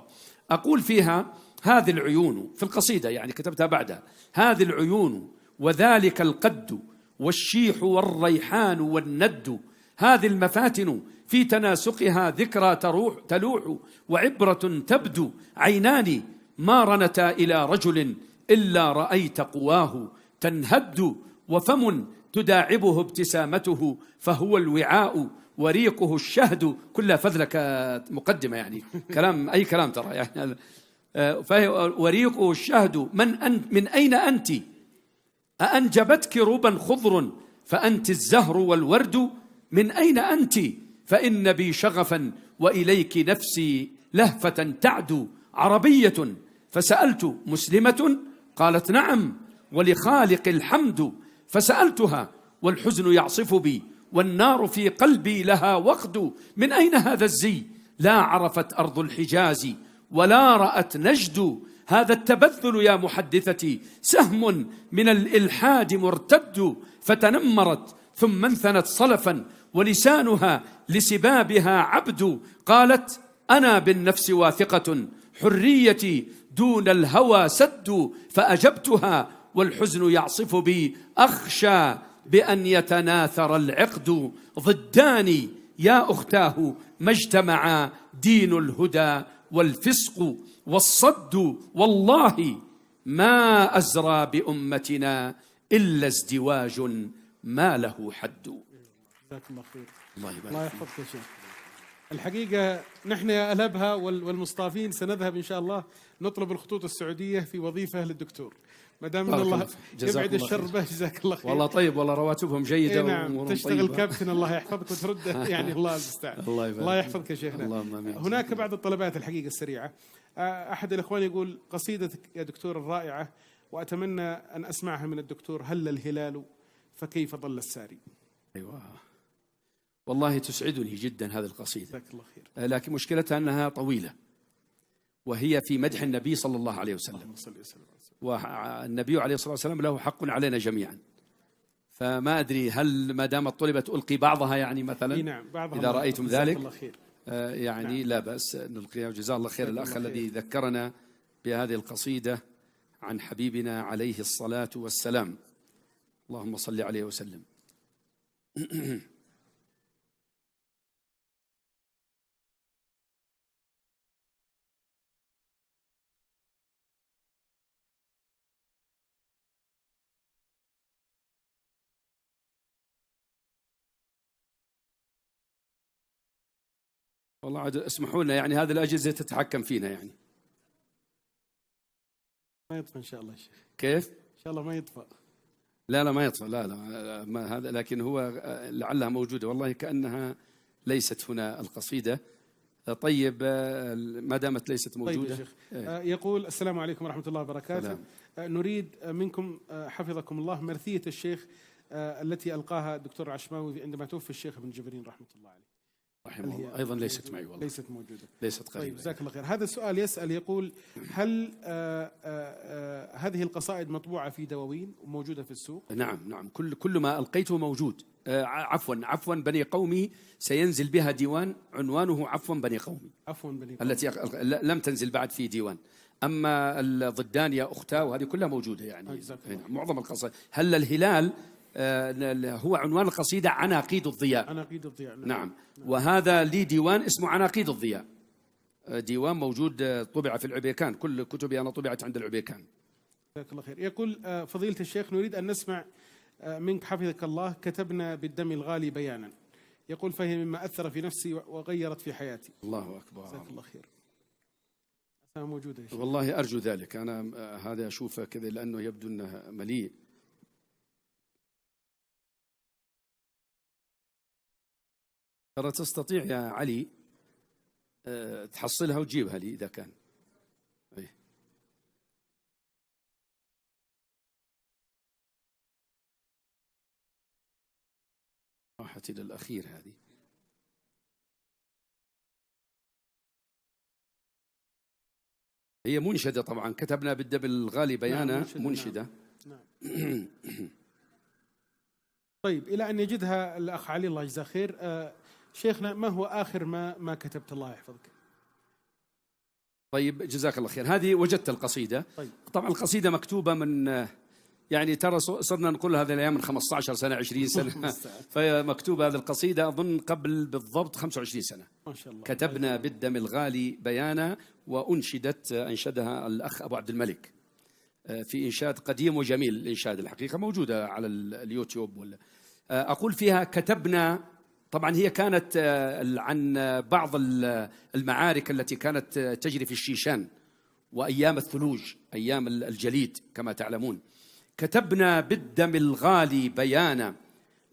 أقول فيها هذه العيون في القصيدة يعني كتبتها بعدها، هذه العيون وذلك القد والشيح والريحان والند، هذه المفاتن في تناسقها ذكرى تلوح وعبرة تبدو، عينان ما رنتا إلى رجل إلا رأيت قواه تنهد، وفم تداعبه ابتسامته فهو الوعاء وريقه الشهد. كلها فذلك مقدمة يعني كلام أي كلام ترى يعني. وريقه الشهد من أين أنت؟ أأنجبتك ربا خضر فأنت الزهر والورد؟ من أين أنت؟ فإن بي شغفا وإليك نفسي لهفة تعدو. عربية فسألت مسلمة؟ قالت نعم ولخالق الحمد. فسألتها والحزن يعصف بي والنار في قلبي لها وقد. من أين هذا الزي؟ لا عرفت أرض الحجاز ولا رأت نجد. هذا التبذل يا محدثتي سهم من الإلحاد مرتد. فتنمرت ثم انثنت صلفا ولسانها لسبابها عبد. قالت أنا بالنفس واثقة حريتي دون الهوى سد. فأجبتها والحزن يعصف بي أخشى بأن يتناثر العقد. ضدان يا أختاه ما اجتمعا دين الهدى والفسق والصد. والله ما أزرى بأمتنا إلا ازدواج ما له حد. جزاك الله خير. الله يبارك الله يحفظك يا شيخ. الحقيقة نحن يا ألبها والمصطافين سنذهب إن شاء الله نطلب الخطوط السعودية في وظيفة للدكتور، ما دام ان الله يبعد الشر به. جزاك الله خير. والله طيب، والله رواتبهم جيدة. نعم، تشتغل طيبة. كابتن الله يحفظك وترده يعني الله المستعان. الله يحفظك يا شيخنا. هناك بعض الطلبات الحقيقة السريعة. أحد الإخوان يقول: قصيدتك يا دكتور الرائعة، وأتمنى أن أسمعها من الدكتور: هل الهلال فكيف ضل الساري. أيوة، والله تسعدني جدا هذه القصيدة. جزاك الله خير. لكن مشكلتها أنها طويلة، وهي في مدح النبي صلى الله عليه وسلم، والنبي عليه الصلاة والسلام له حق علينا جميعا. فما أدري هل ما دامت طلبت ألقي بعضها يعني مثلا؟ نعم، بعضها إذا رأيتم ذلك الله خير. يعني نعم. لا بأس نلقيها. جزاه الله خير الأخ الذي ذكرنا بهذه القصيدة عن حبيبنا عليه الصلاة والسلام، اللهم صل عليه وسلم. والله عاد اسمحوا لنا، يعني هذه الأجهزة تتحكم فينا يعني. ما يطفى إن شاء الله يا شيخ. كيف؟ إن شاء الله ما يطفى. لا ما يطفى، لا ما هذا، لكن هو لعلها موجودة. والله كأنها ليست هنا القصيدة. طيب ما دامت ليست موجودة. طيب يا شيخ. يقول: السلام عليكم ورحمة الله وبركاته. نريد منكم حفظكم الله مرثية الشيخ التي ألقاها الدكتور العشماوي عندما توفي الشيخ ابن جبرين رحمة الله عليه. رحمه الله. أيضا ليست معي والله. ليست موجودة. ليست قريبة. طيب جزاك الله خير. هذا السؤال يسأل يقول: هل هذه القصائد مطبوعة في دواوين وموجودة في السوق؟ نعم كل ما ألقيته موجود. عفوا بني قومي سينزل بها ديوان عنوانه عفوا بني قومي. عفوا بني قومي التي لم تنزل بعد في ديوان. أما الضدان يا أختاه وهذه كلها موجودة يعني. معظم القصائد. هل الهلال هو عنوان القصيدة عناقيد الضياء. عناقيد الضياء. نعم. وهذا لي ديوان اسمه عناقيد الضياء، ديوان موجود طبع في العبيكان، كل كتبي أنا طبعت عند العبيكان. جزاك الله خير. يقول فضيلة الشيخ: نريد أن نسمع منك حفظك الله كتبنا بالدم الغالي بيانا. يقول: فهي مما أثر في نفسي وغيرت في حياتي. الله أكبر. جزاك الله خير. موجودة يا شيخ. والله أرجو ذلك. أنا هذا أشوفه كذا لأنه يبدو أنه مليء. ترى تستطيع يا علي تحصلها وتجيبها لي إذا كان. أي. راحت إلى الأخير هذه. هي منشدة طبعا، كتبنا بالدم الغالي بيانا. منشدة. نعم. طيب إلى أن يجدها الأخ علي الله يجزاه خير. شيخنا، ما هو آخر ما كتبت الله يحفظك؟ طيب جزاك الله خير. هذه وجدت القصيدة. طيب. طبعا القصيدة مكتوبة من يعني ترى صرنا نقول هذه الأيام من 15 سنة 20 سنة فمكتوبة هذه القصيدة أظن قبل بالضبط 25 سنة. ما شاء الله. كتبنا بالدم الغالي بيانا، أنشدها الأخ أبو عبد الملك في إنشاد قديم وجميل. الإنشاد الحقيقة موجودة على اليوتيوب. أقول فيها كتبنا. طبعا هي كانت عن بعض المعارك التي كانت تجري في الشيشان وأيام الثلوج، أيام الجليد كما تعلمون. كتبنا بالدم الغالي بيانا،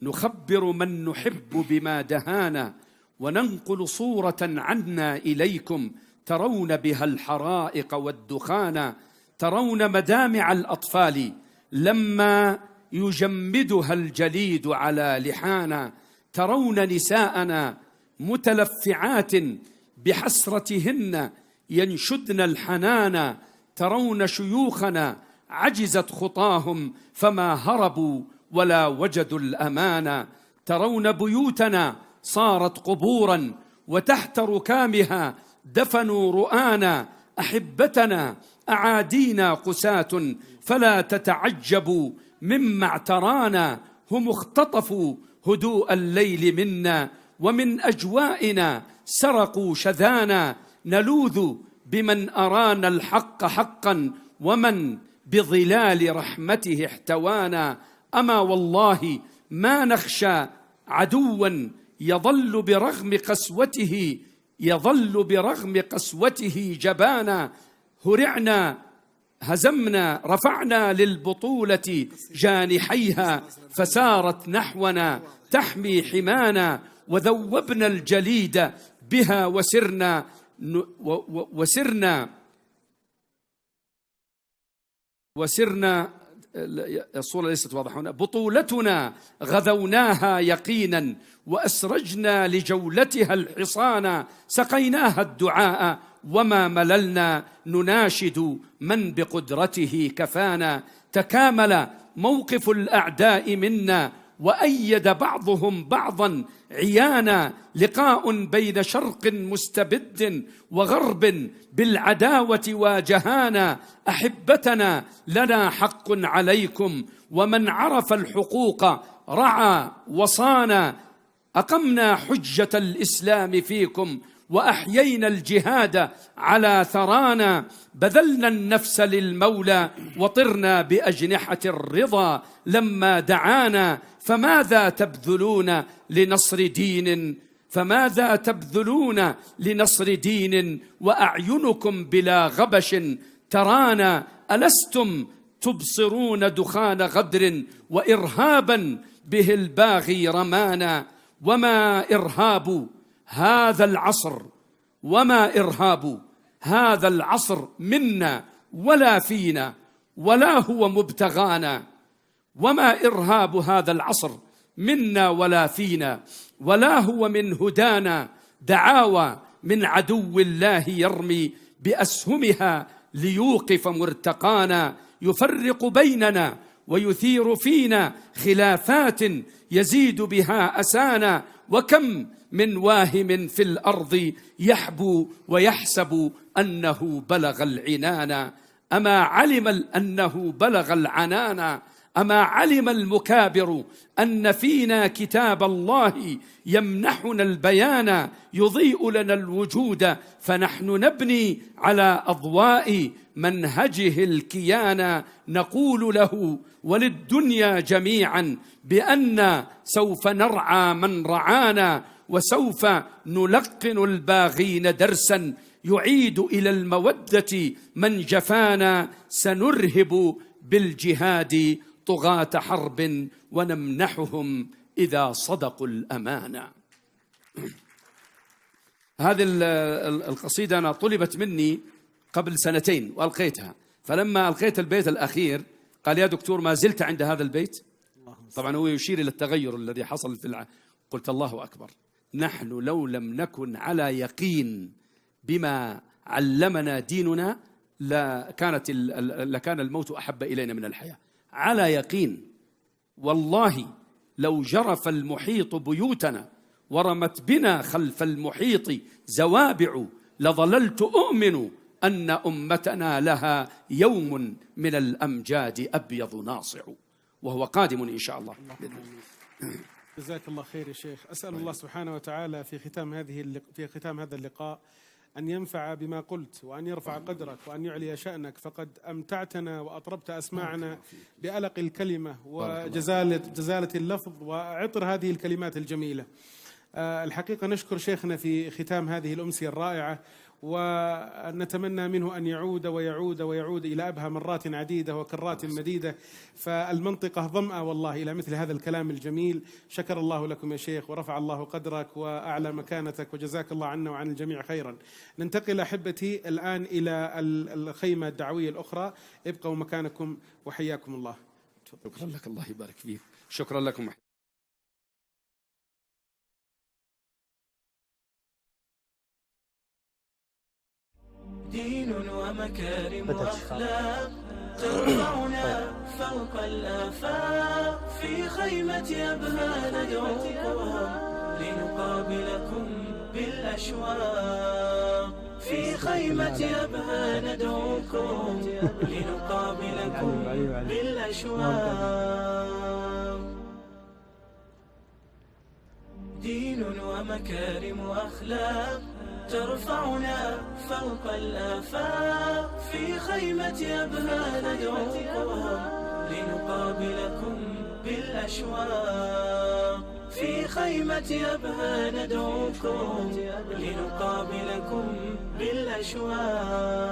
نخبر من نحب بما دهانا، وننقل صورة عنا إليكم ترون بها الحرائق والدخان، ترون مدامع الأطفال لما يجمدها الجليد على لحانا، ترون نساءنا متلفعات بحسرتهن ينشدن الحنان، ترون شيوخنا عجزت خطاهم فما هربوا ولا وجدوا الأمان، ترون بيوتنا صارت قبورا وتحت ركامها دفنوا رؤانا، أحبتنا أعادينا قساة فلا تتعجبوا مما اعترانا، هم اختطفوا هدوء الليل منا ومن أجوائنا سرقوا شذانا، نلوذ بمن أرانا الحق حقا ومن بظلال رحمته احتوانا، أما والله ما نخشى عدوا يظل برغم قسوته جبانا. هرعنا هزمنا رفعنا للبطولة جانحيها، فسارت نحونا تحمي حمانا. وذوبنا الجليد بها وسرنا الصورة ليست واضحة هنا. بطولتنا غذوناها يقينا، وأسرجنا لجولتها الحصانا. سقيناها الدعاء وما مللنا، نناشد من بقدرته كفانا. تكامل موقف الأعداء منا، وأيد بعضهم بعضا عيانا. لقاء بين شرق مستبد وغرب بالعداوة واجهانا. أحبتنا لنا حق عليكم، ومن عرف الحقوق رعى وصانا. أقمنا حجة الإسلام فيكم، وأحيينا الجهاد على ثرانا. بذلنا النفس للمولى، وطرنا بأجنحة الرضا لما دعانا. فماذا تبذلون لنصر دين وأعينكم بلا غبش ترانا. ألستم تبصرون دخان غدر، وإرهابا به الباغي رمانا. وما إرهاب هذا العصر منا ولا فينا، ولا هو مبتغانا. وما إرهاب هذا العصر منا ولا فينا، ولا هو من هدانا. دعاوى من عدو الله يرمي بأسهمها ليوقف مرتقانا. يفرق بيننا ويثير فينا خلافات يزيد بها أسانا. وكم من واهم في الأرض يحبو ويحسب أنه بلغ العنان. أما علم أنه بلغ العنان. أما علم المكابر أن فينا كتاب الله يمنحنا البيان. يضيء لنا الوجود، فنحن نبني على أضواء منهجه الكيان. نقول له وللدنيا جميعا بأن سوف نرعى من رعانا، وسوف نلقن الباغين درسا يعيد إلى المودة من جفانا. سنرهب بالجهاد طغاة حرب، ونمنحهم إذا صدقوا الأمانة. هذه القصيدة أنا طلبت مني قبل 2 وألقيتها، فلما ألقيت البيت الأخير قال يا دكتور ما زلت عند هذا البيت. طبعا هو يشير إلى التغير الذي حصل قلت الله أكبر. نحن لو لم نكن على يقين بما علمنا ديننا لكان الموت أحب إلينا من الحياة. على يقين والله لو جرف المحيط بيوتنا ورمت بنا خلف المحيط زوابع، لظللت أؤمن أن أمتنا لها يوم من الأمجاد أبيض ناصع، وهو قادم إن شاء الله. جزاك الله خير يا شيخ. أسأل الله سبحانه وتعالى في ختام هذا اللقاء أن ينفع بما قلت، وأن يرفع قدرك، وأن يعلي شأنك. فقد أمتعتنا وأطربت أسماعنا بألق الكلمة وجزالة اللفظ وعطر هذه الكلمات الجميلة. الحقيقة نشكر شيخنا في ختام هذه الأمسية الرائعة، ونتمنى منه أن يعود ويعود ويعود إلى أبها مرات عديدة وكرات مديدة. فالمنطقة ظمأة والله إلى مثل هذا الكلام الجميل. شكر الله لكم يا شيخ، ورفع الله قدرك وأعلى مكانتك، وجزاك الله عنا وعن الجميع خيرا. ننتقل أحبتي الآن إلى الخيمة الدعوية الأخرى. ابقوا مكانكم وحياكم الله. شكرا لك، الله يبارك فيك. شكرا لكم. دين ومكارم وأخلاق ترفعنا فوق الآفاق. في خيمة أبها ندعوكم لنقابلكم بالأشواق. في خيمة أبها ندعوكم لنقابلكم بالأشواق. دين ومكارم وأخلاق ترفعنا فوق الآفاق. في خيمة أبها ندعوكم لنقابلكم بالأشواق. في خيمة أبها ندعوكم لنقابلكم بالأشواق.